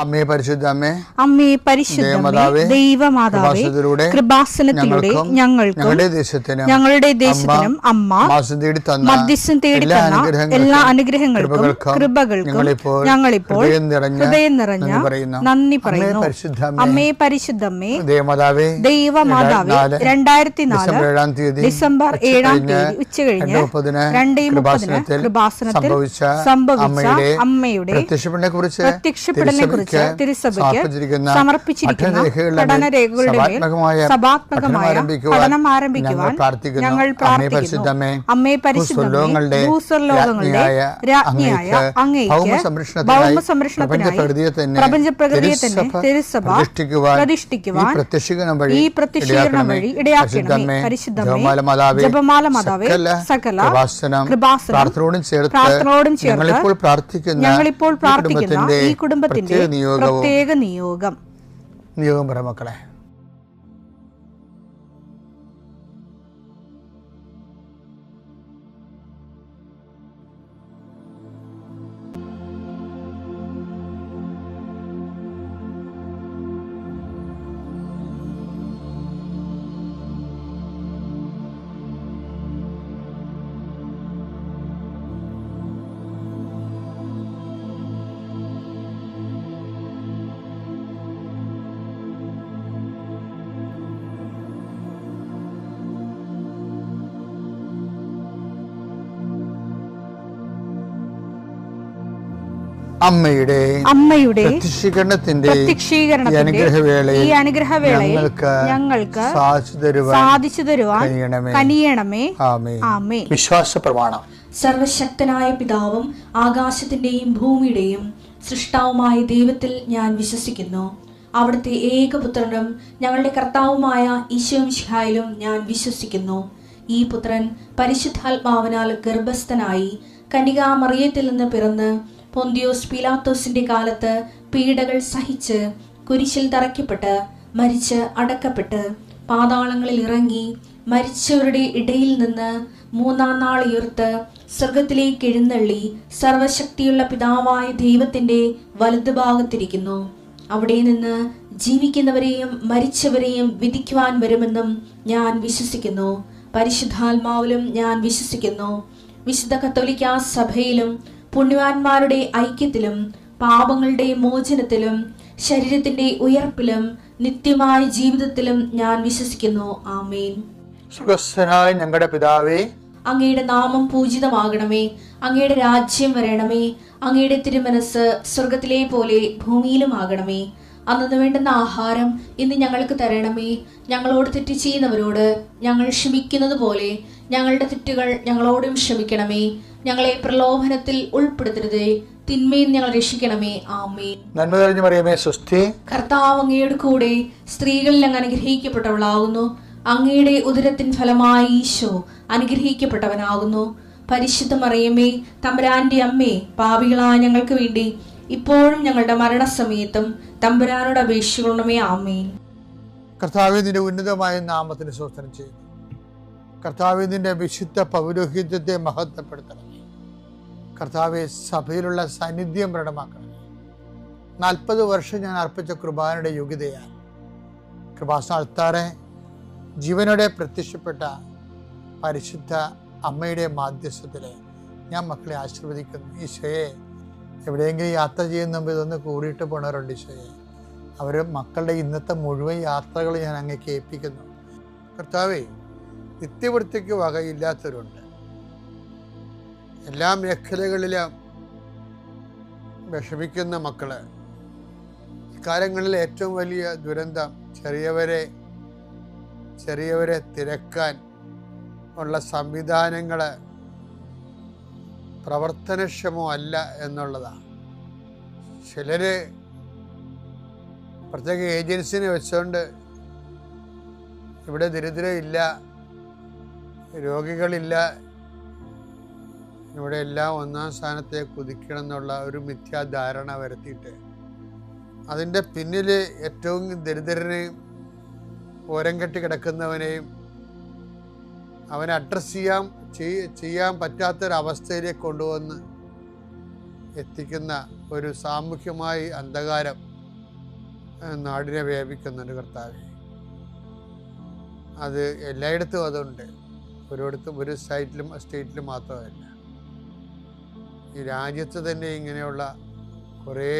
അമ്മേ പരിശുദ്ധ അമ്മേ, അമ്മേ പരിശുദ്ധ ദൈവമാതാവേ, കൃപാസനത്തിലൂടെ ഞങ്ങളുടെ ദേശത്തിനും അമ്മ മധ്യസ്ഥം തേടി തന്ന എല്ലാ അനുഗ്രഹങ്ങൾക്കും കൃപകൾക്കും ഞങ്ങളിപ്പോൾ ഹൃദയം നിറഞ്ഞ നന്ദി പറയുന്നു. അമ്മേ പരിശുദ്ധമ്മേ ദൈവമാതാവേ, 2004 ഡിസംബർ 7 ഉച്ചകഴിഞ്ഞ് 2:30 കൃപാസനത്തിൽ സംഭവിച്ച അമ്മയുടെ പ്രത്യക്ഷപ്പെടലിനെ കുറിച്ച് തിരുസഭയ്ക്ക് സമർപ്പിച്ചിരിക്കുന്ന പഠനരേഖകളുടെ മേൽ സഭാത്മകമായ പഠനം ആരംഭിക്കുവാൻ ഞങ്ങൾ പ്രാർത്ഥിക്കുന്നു. അമ്മേ പരിശുദ്ധമേ, ഭൂസ്വർലോകങ്ങളുടെ രാജ്ഞിയായ അങ്ങേയ്ക്ക് ഭൗമ സംരക്ഷണത്തിനായി പ്രപഞ്ചപ്രകൃതിയെ തന്നെ തിരുസഭ പ്രതിഷ്ഠിക്കുവാൻ ഈ പ്രത്യക്ഷീകരണം വഴി ഇടയാക്കണമേ. പരിശുദ്ധമേ, ജപമാല മാതാവേ, സകല കൃപാസനം പ്രാർത്ഥനയോടും ചേർത്ത് ഞങ്ങളിപ്പോൾ പ്രാർത്ഥിക്കുന്ന ഈ കുടുംബത്തിന്റെ പ്രത്യേക നിയോഗം പറ മക്കളെ. അമ്മയുടെ പ്രത്യക്ഷീകരണത്തിന്റെ ഈ അനുഗ്രഹവേളയിൽ ഞങ്ങൾക്ക് സാധിച്ചു തരുവാൻ കനിയണമേ. ആമേൻ. വിശ്വാസ പ്രമാണം. സർവശക്തനായ പിതാവും ആകാശത്തിന്റെയും ഭൂമിയുടെയും സൃഷ്ടാവുമായ ദൈവത്തിൽ ഞാൻ വിശ്വസിക്കുന്നു. അവിടുത്തെ ഏകപുത്രനും ഞങ്ങളുടെ കർത്താവുമായ ഈശോമിശിഹായിലും ഞാൻ വിശ്വസിക്കുന്നു. ഈ പുത്രൻ പരിശുദ്ധാത്മാവിനാൽ ഗർഭസ്ഥനായി കന്യകാമറിയത്തിൽ നിന്ന് പിറന്ന് പൊന്തിയോസ് പീലാത്തോസിന്റെ കാലത്ത് പീഡകൾ സഹിച്ച് കുരിശിൽ തറയ്ക്കപ്പെട്ട് മരിച്ച് അടക്കപ്പെട്ട് പാതാളങ്ങളിൽ ഇറങ്ങി മരിച്ചവരുടെ ഇടയിൽ നിന്ന് 3-ാം നാൾ ഉയർത്ത് സ്വർഗത്തിലേക്ക് എഴുന്നള്ളി സർവശക്തിയുള്ള പിതാവായ ദൈവത്തിന്റെ വലതുഭാഗത്തിരിക്കുന്നു. അവിടെ നിന്ന് ജീവിക്കുന്നവരെയും മരിച്ചവരെയും വിധിക്കുവാൻ വരുമെന്നും ഞാൻ വിശ്വസിക്കുന്നു. പരിശുദ്ധാത്മാവിലും ഞാൻ വിശ്വസിക്കുന്നു. വിശുദ്ധ കത്തോലിക്കാ സഭയിലും പുണ്യവാന്മാരുടെ ഐക്യത്തിലും പാപങ്ങളുടെ മോചനത്തിലും ശരീരത്തിന്റെ ഉയർപ്പിലും നിത്യമായ ജീവിതത്തിലും ഞാൻ വിശ്വസിക്കുന്നു. ആമേൻ. സുഖസ്ഥനായ ഞങ്ങളുടെ പിതാവേ, അങ്ങയുടെ നാമം പൂജിതമാകണമേ. അങ്ങയുടെ രാജ്യം വരണമേ. അങ്ങയുടെ തിരുമനസ് സ്വർഗത്തിലെ പോലെ ഭൂമിയിലും ആകണമേ. അന്നു വേണ്ടുന്ന ആഹാരം ഇന്ന് ഞങ്ങൾക്ക് തരണമേ. ഞങ്ങളോട് തെറ്റ് ചെയ്യുന്നവരോട് ഞങ്ങൾ ക്ഷമിക്കുന്നത് പോലെ ഞങ്ങളുടെ തെറ്റുകൾ ഞങ്ങളോടും ക്ഷമിക്കണമേ. ഞങ്ങളെ പ്രലോഭനത്തിൽ ഉൾപ്പെടുത്തരുതേ, തിന്മയിൽ ഞങ്ങൾ രക്ഷിക്കണമേ. ആമേൻ. നന്മ നിറഞ്ഞ മറിയമേ, സ്വസ്തി. കർത്താവ് അങ്ങയുടെ കൂടെ സ്ത്രീകളിൽ അങ്ങ് അനുഗ്രഹിക്കപ്പെട്ടവളാകുന്നു. അങ്ങയുടെ ഉദരത്തിൻ ഫലമായി ഈശോ അനുഗ്രഹിക്കപ്പെട്ടവനാകുന്നു. പരിശുദ്ധ മറിയമേ, തമ്പുരാന്റെ അമ്മേ, പാപികളായ ഞങ്ങൾക്ക് വേണ്ടി ഇപ്പോഴും ഞങ്ങളുടെ മരണസമയത്തും തമ്പുരാനോട് അപേക്ഷിക്കണമേ. ആമേൻ. കർത്താവേ, നിന്റെ ഉന്നതമായ നാമത്തിന് സ്തോത്രം ചെയ്യുന്നു. കർത്താവേ, നിന്റെ വിശുദ്ധ പൗരോഹിത്യത്തെ മഹത്വപ്പെടുത്തണമേ. കർത്താവെ, സഭയിലുള്ള സാന്നിധ്യം പ്രകടമാക്കണമേ. 40 വർഷം ഞാൻ അർപ്പിച്ച കൃപാനയുടെ യോഗ്യതയാണ് കൃപാസന അൾത്താറെ ജീവനോടെ പ്രത്യക്ഷപ്പെട്ട പരിശുദ്ധ അമ്മയുടെ മാധ്യസ്ഥത്തില് ഞാൻ മക്കളെ ആശീർവദിക്കുന്നു. ഈശോയെ, എവിടെയെങ്കിലും യാത്ര ചെയ്യുന്ന മുമ്പ് ഇതൊന്ന് കൂടിയിട്ട് പോണവരുണ്ട്. ഈശോയെ, അവർ മക്കളുടെ ഇന്നത്തെ മുഴുവൻ യാത്രകൾ ഞാൻ അങ്ങേക്ക് ഏൽപ്പിക്കുന്നു. കർത്താവേ, നിത്യവൃത്തിക്ക് വകയില്ലാത്തവരുണ്ട്. എല്ലാ മേഖലകളിലും വിഷമിക്കുന്ന മക്കള്. ഇക്കാലങ്ങളിൽ ഏറ്റവും വലിയ ദുരന്തം ചെറിയവരെ തിരക്കാൻ ഉള്ള സംവിധാനങ്ങൾ പ്രവർത്തനക്ഷമമല്ല എന്നുള്ളതാണ്. ചിലര് പ്രത്യേക ഏജൻസിനെ വെച്ചുകൊണ്ട് ഇവിടെ ദരിദ്രരില്ല, രോഗികളില്ല, ഇവിടെ എല്ലാം ഒന്നാം സ്ഥാനത്തെ കുതിക്കണം എന്നുള്ള ഒരു മിഥ്യാധാരണ വരുത്തിയിട്ട് അതിൻ്റെ പിന്നിൽ ഏറ്റവും ദരിദ്രനെയും ഓരം കെട്ടി കിടക്കുന്നവനെയും അവനെ അഡ്രസ് ചെയ്യാൻ പറ്റാത്തൊരവസ്ഥയിലേക്ക് കൊണ്ടുവന്ന് എത്തിക്കുന്ന ഒരു സാമൂഹ്യമായി അന്ധകാരം നാടിനെ വ്യാപിക്കുന്നുണ്ട് കർത്താവേ. അത് എല്ലായിടത്തും അതുണ്ട്, ഒരിടത്തും ഒരു സ്റ്റേറ്റിലും മാത്രമല്ല. ഈ രാജ്യത്ത് തന്നെ ഇങ്ങനെയുള്ള കുറേ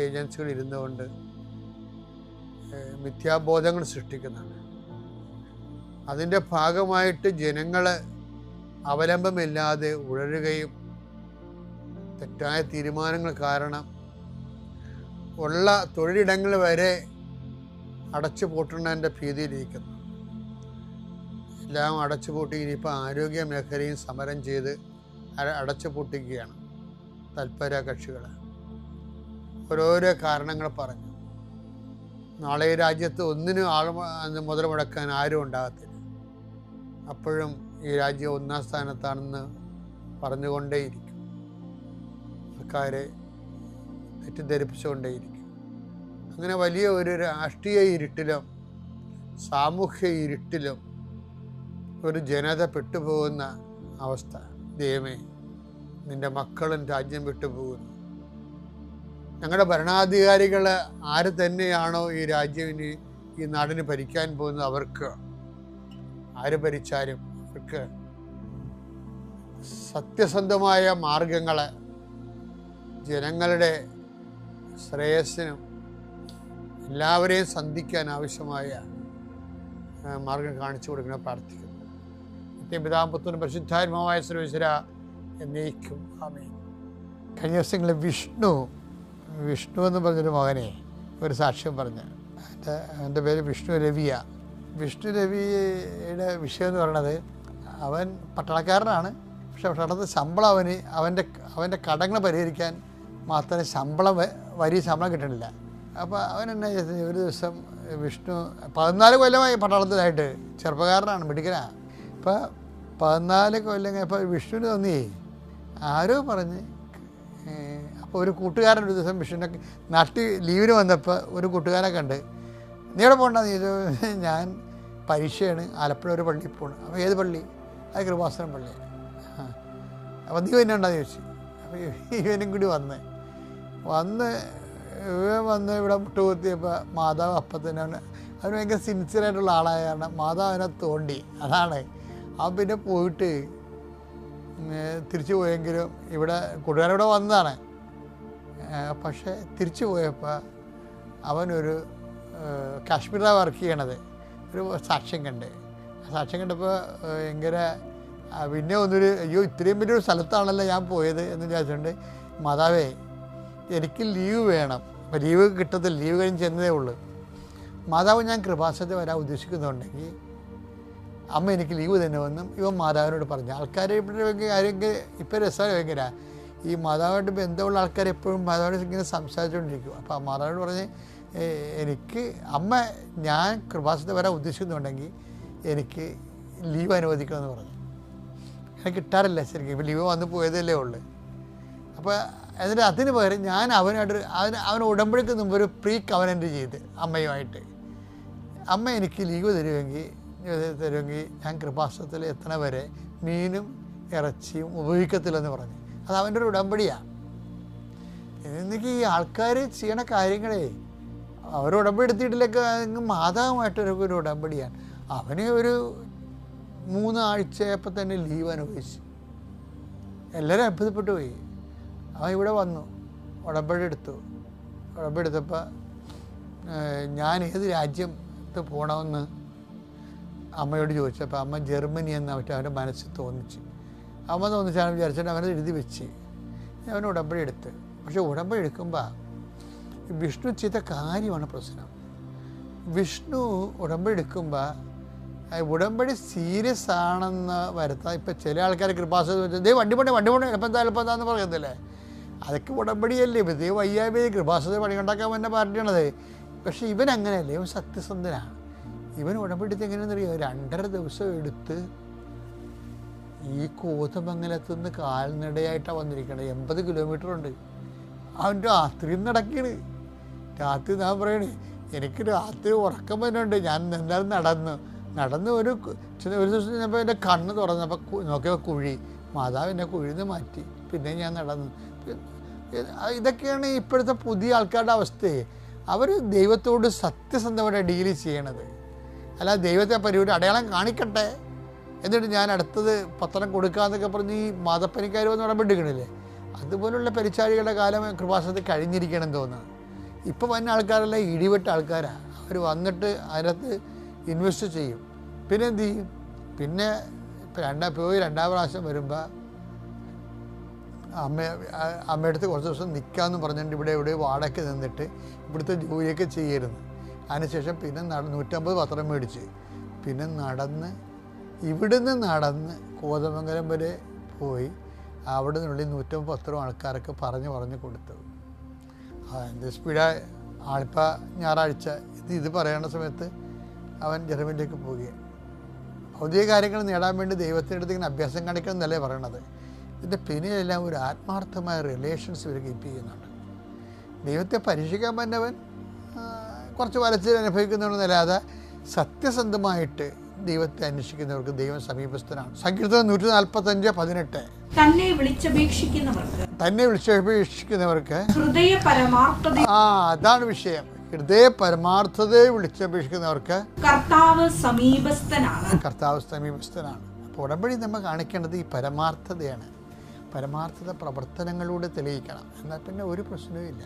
ഏജൻസികൾ ഇരുന്നുകൊണ്ട് മിഥ്യാബോധങ്ങൾ സൃഷ്ടിക്കുന്നുണ്ട്. അതിൻ്റെ ഭാഗമായിട്ട് ജനങ്ങൾ അവലംബമില്ലാതെ ഉഴറുകയും തെറ്റായ തീരുമാനങ്ങൾ കാരണം ഉള്ള തൊഴിലിടങ്ങൾ വരെ അടച്ചു പൂട്ടുന്നതിൻ്റെ ഭീതിയിലിരിക്കുന്നു. എല്ലാം അടച്ചു പൂട്ടി ഇനിയിപ്പോൾ ആരോഗ്യ മേഖലയും സമരം ചെയ്ത് അടച്ചു പൂട്ടിക്കുകയാണ് തൽപര കക്ഷികൾ. ഓരോരോ കാരണങ്ങൾ പറഞ്ഞു. നാളെ ഈ രാജ്യത്ത് ഒന്നിനും മുതൽ മുടക്കാൻ ആരും ഉണ്ടാകത്തില്ല. അപ്പോഴും ഈ രാജ്യം 1-ാം സ്ഥാനത്താണെന്ന് പറഞ്ഞുകൊണ്ടേയിരിക്കും. ആൾക്കാരെ തെറ്റിദ്ധരിപ്പിച്ചുകൊണ്ടേയിരിക്കും. അങ്ങനെ വലിയ ഒരു രാഷ്ട്രീയ ഇരുട്ടിലും സാമൂഹ്യ ഇരുട്ടിലും ഒരു ജനത പെട്ടുപോകുന്ന അവസ്ഥ. ദൈവമേ, നിൻ്റെ മക്കളും രാജ്യം വിട്ടുപോകുന്നു. ഞങ്ങളുടെ ഭരണാധികാരികൾ ആര് തന്നെയാണോ ഈ രാജ്യത്തിന് ഈ നാടിന് ഭരിക്കാൻ പോകുന്നത്, അവർക്ക് ആര് ഭരിച്ചാലും അവർക്ക് സത്യസന്ധമായ മാർഗങ്ങൾ ജനങ്ങളുടെ ശ്രേയസ്സിനും എല്ലാവരെയും സന്ധിക്കാൻ ആവശ്യമായ മാർഗം കാണിച്ചു കൊടുക്കണം പ്രാർത്ഥിക്കുന്നു. നിത്യപിതാവും പുത്രനും പരിശുദ്ധാത്മാവായ സർവ്വേശ്വര എന്നേക്കും ആമേൻ. കഴിഞ്ഞ ദിവസങ്ങളിൽ വിഷ്ണു എന്ന് പറഞ്ഞൊരു മകനെ ഒരു സാക്ഷ്യം പറഞ്ഞ്, എൻ്റെ പേര് വിഷ്ണു രവിയാണ്. വിഷ്ണു രവിയുടെ വിഷയം എന്ന് പറയുന്നത്, അവൻ പട്ടാളക്കാരനാണ്. പക്ഷെ പട്ടാളത്തിൽ ശമ്പളം അവൻ്റെ കടങ്ങൾ പരിഹരിക്കാൻ മാത്രമേ ശമ്പളം കിട്ടണില്ല. അപ്പോൾ അവൻ എന്നാ ചെയ്തത്, ഒരു ദിവസം വിഷ്ണു 14 കൊല്ലമായി പട്ടാളത്തിലായിട്ട്, ചെറുപ്പക്കാരനാണ്, മിടുക്കനാണ്. ഇപ്പോൾ 14 കൊല്ലം കഴിഞ്ഞപ്പോൾ വിഷ്ണുവിന് തോന്നി, ആരോ പറഞ്ഞ്. അപ്പോൾ ഒരു കൂട്ടുകാരൻ ഒരു ദിവസം വിഷ്ണുവിനെ നാട്ടിൽ ലീവിന് വന്നപ്പോൾ ഒരു കൂട്ടുകാരനെ കണ്ട്, നീ എവിടെ പോകണ്ടെന്ന് ചോദിച്ചു. ഞാൻ പരീക്ഷയാണ്, ആലപ്പുഴ ഒരു പള്ളിയിൽ പോകണം. അപ്പോൾ ഏത് പള്ളി? അത് കൃപാസനം പള്ളി. അപ്പോൾ നീ പിന്നെ ഉണ്ടാന്ന് ചോദിച്ചു. അപ്പോൾ ഇവനും കൂടി വന്ന് ഇവിടെ മുട്ടുകുത്തിയപ്പോൾ മാതാവ് അപ്പം തന്നെ അവന് ഭയങ്കര സിൻസിയറായിട്ടുള്ള ആളായ കാരണം മാതാവ് അവനെ തോണ്ടി. അതാണ് അവൻ പിന്നെ പോയിട്ട് തിരിച്ചു പോയെങ്കിലും ഇവിടെ കൂട്ടുകാരിവിടെ വന്നതാണ്. പക്ഷേ തിരിച്ചു പോയപ്പോൾ അവനൊരു കാശ്മീരിലാണ് വർക്ക് ചെയ്യണത്. ഒരു സാക്ഷ്യം കണ്ട്. ആ സാക്ഷ്യം കണ്ടപ്പോൾ ഭയങ്കര പിന്നെ അയ്യോ ഇത്രയും വലിയൊരു സ്ഥലത്താണല്ലോ ഞാൻ പോയത് എന്ന് വിചാരിച്ചുകൊണ്ട്, മാതാവേ എനിക്ക് ലീവ് വേണം. അപ്പോൾ ലീവ് കിട്ടത്തില്ല, ലീവ് കഴിഞ്ഞ് ചെന്നതേ ഉള്ളൂ. മാതാവ്, ഞാൻ കൃപാസനത്തിൽ വരാൻ ഉദ്ദേശിക്കുന്നുണ്ടെങ്കിൽ അമ്മ എനിക്ക് ലീവ് തന്നെ വന്നും ഇവൻ മാതാവിനോട് പറഞ്ഞു. ആൾക്കാരെ ഇവിടെ കാര്യമൊക്കെ ഇപ്പോൾ രസമാണ് ഭയങ്കര. ഈ മാതാവായിട്ട് ബന്ധമുള്ള ആൾക്കാർ എപ്പോഴും മാതാവിനോട് ഇങ്ങനെ സംസാരിച്ചുകൊണ്ടിരിക്കും. അപ്പോൾ മാതാവിനോട് പറഞ്ഞ്, ഞാൻ കൃപാസനത്തിൽ വരാൻ ഉദ്ദേശിക്കുന്നുണ്ടെങ്കിൽ എനിക്ക് ലീവ് അനുവദിക്കണമെന്ന് പറഞ്ഞു. എനിക്ക് കിട്ടാറില്ല ശരിക്കും, ഇപ്പോൾ ലീവ് വന്ന് പോയതല്ലേ ഉള്ളു. അപ്പോൾ എന്നിട്ട് അതിന് പകരം ഞാൻ അവൻ ഉടമ്പടിക്ക് മുമ്പ് ഒരു പ്രീ കവനൻ്റ് ചെയ്ത് അമ്മയുമായിട്ട്, അമ്മ എനിക്ക് ലീവ് തരുമെങ്കിൽ ഞാൻ കൃപാസനത്തിൽ എത്തണ വരെ മീനും ഇറച്ചിയും ഉപയോഗിക്കത്തില്ലെന്ന് പറഞ്ഞു. അത് അവൻ്റെ ഒരു ഉടമ്പടിയാണ്. എനിക്ക് ഈ ആൾക്കാർ ചെയ്യണ കാര്യങ്ങളെ അവർ ഉടമ്പടി എടുത്തിട്ടില്ലൊക്കെ മാതാവുമായിട്ടൊരു ഉടമ്പടിയാണ്. അവന് ഒരു 3 ആഴ്ചയപ്പോൾ തന്നെ ലീവ് അനുഭവിച്ചു. എല്ലാവരും അത്ഭുതപ്പെട്ടു പോയി. അവൻ ഇവിടെ വന്നു, ഉടമ്പടി എടുത്തപ്പോൾ ഞാൻ ഏത് രാജ്യത്ത് പോകണമെന്ന് അമ്മയോട് ചോദിച്ചപ്പോൾ അമ്മ ജർമ്മനി എന്ന് അവൻ്റെ മനസ്സിൽ തോന്നിച്ചു. അമ്മ തോന്നിച്ചാണ് വിചാരിച്ചിട്ട് അവനത് എഴുതി വെച്ച് അവൻ ഉടമ്പടി എടുത്ത്. പക്ഷെ ഉടമ്പടി എടുക്കുമ്പോൾ വിഷ്ണു ചെയ്ത കാര്യമാണ് പ്രശ്നം. വിഷ്ണു ഉടമ്പടി എടുക്കുമ്പോൾ ഉടമ്പടി സീരിയസ് ആണെന്ന് വരുത്താൻ ഇപ്പം ചില ആൾക്കാർ കൃപാസനം വണ്ടി പോണേ എളുപ്പമെന്താന്ന് പറയുന്നില്ലേ, അതൊക്കെ ഉടമ്പടിയല്ലേ. ഇതേ വയ്യായ്മ കൃപാസനത്തിൽ പണി ഉണ്ടാക്കാൻ വന്ന പാർട്ടിയാണത്. പക്ഷെ ഇവൻ അങ്ങനെയല്ലേ, ഇവൻ സത്യസന്ധനാണ്. ഇവൻ ഉടമ്പടി എടുത്ത് എങ്ങനെയാണെന്ന് അറിയാം, 2.5 ദിവസം എടുത്ത് ഈ കോതമംഗലത്തുനിന്ന് കാൽനടയായിട്ടാണ് വന്നിരിക്കണത്. 80 കിലോമീറ്ററുണ്ട്. അവൻ രാത്രി നടക്കണ്. രാത്രി ഞാൻ പറയണേ, എനിക്ക് രാത്രി ഉറക്കം വരുന്നുണ്ട്. ഞാൻ എന്തായാലും നടന്ന് ഒരു ദിവസം കഴിഞ്ഞപ്പോൾ എൻ്റെ കണ്ണ് തുറന്നപ്പോൾ നോക്കിയപ്പോൾ കുഴി. മാതാവ് എന്നെ കുഴിന്ന് മാറ്റി. പിന്നെ ഞാൻ നടന്നു. ഇതൊക്കെയാണ് ഇപ്പോഴത്തെ പുതിയ ആൾക്കാരുടെ അവസ്ഥയെ. അവർ ദൈവത്തോട് സത്യസന്ധമായിട്ട് ഡീൽ ചെയ്യണത്. അല്ല ദൈവത്തെ ഒരു അടയാളം കാണിക്കട്ടെ, എന്നിട്ട് ഞാൻ അടുത്തത് പത്രം കൊടുക്കാമെന്നൊക്കെ പറഞ്ഞ് ഈ മതപ്പനിക്കാർ വന്ന് നടപടിക്കണില്ലേ, അതുപോലുള്ള പരിചാരികളുടെ കാലം കൃപാസനത്തിൽ കഴിഞ്ഞിരിക്കണം തോന്നുന്നു. ഇപ്പോൾ വന്ന ആൾക്കാരെല്ലാം ഇടിവെട്ട ആൾക്കാരാണ്. അവർ വന്നിട്ട് അതിനകത്ത് ഇൻവെസ്റ്റ് ചെയ്യും. പിന്നെ എന്ത് ചെയ്യും? പിന്നെ രണ്ടാം പ്രാവശ്യം വരുമ്പോൾ അമ്മയടുത്ത് കുറച്ച് ദിവസം നിൽക്കാമെന്ന് പറഞ്ഞിട്ട് ഇവിടെ വാടകയ്ക്ക് നിന്നിട്ട് ഇവിടുത്തെ ജോലിയൊക്കെ ചെയ്യരുത്. അതിനുശേഷം പിന്നെ 150 പത്രം മേടിച്ച് പിന്നെ ഇവിടുന്ന് നടന്ന് കോതമംഗലം വരെ പോയി അവിടെ നിന്നുള്ളിൽ 150 പത്രം ആൾക്കാരൊക്കെ പറഞ്ഞ് കൊടുത്തത്. എന്ത് സ്പീഡാണ് ആളിപ്പോൾ ഞായറാഴ്ച ഇത് പറയേണ്ട സമയത്ത് അവൻ ജർമ്മനിലേക്ക് പോവുകയാണ്. ഭൗതിക കാര്യങ്ങൾ നേടാൻ വേണ്ടി ദൈവത്തിൻ്റെ അടുത്ത് ഇങ്ങനെ അഭ്യാസം കാണിക്കണം എന്നല്ലേ പറയണത്. ഇതിൻ്റെ പിന്നിലെല്ലാം ഒരു ആത്മാർത്ഥമായ റിലേഷൻസ് ഇവർ കീപ്പ് ചെയ്യുന്നുണ്ട്. ദൈവത്തെ പരീക്ഷിക്കാൻ പറ്റുന്നവൻ കുറച്ച് വലച്ചിൽ അനുഭവിക്കുന്നവരെന്നല്ലാതെ സത്യസന്ധമായിട്ട് ദൈവത്തെ അന്വേഷിക്കുന്നവർക്ക് ദൈവം സമീപസ്ഥനാണ്. സങ്കീർത്തനം 145:18 തന്നെ വിളിച്ചപേക്ഷിക്കുന്നവർക്ക് അതാണ് വിഷയം. ഹൃദയ പരമാർത്ഥതയെ വിളിച്ചപേക്ഷിക്കുന്നവർക്ക് കർത്താവ് സമീപസ്ഥനാണ്. അപ്പോൾ ഉടമ്പടി നമ്മൾ കാണിക്കേണ്ടത് ഈ പരമാർത്ഥതയാണ്. പരമാർത്ഥത പ്രവർത്തനങ്ങളിലൂടെ തെളിയിക്കണം. എന്നാൽ പിന്നെ ഒരു പ്രശ്നവും ഇല്ല.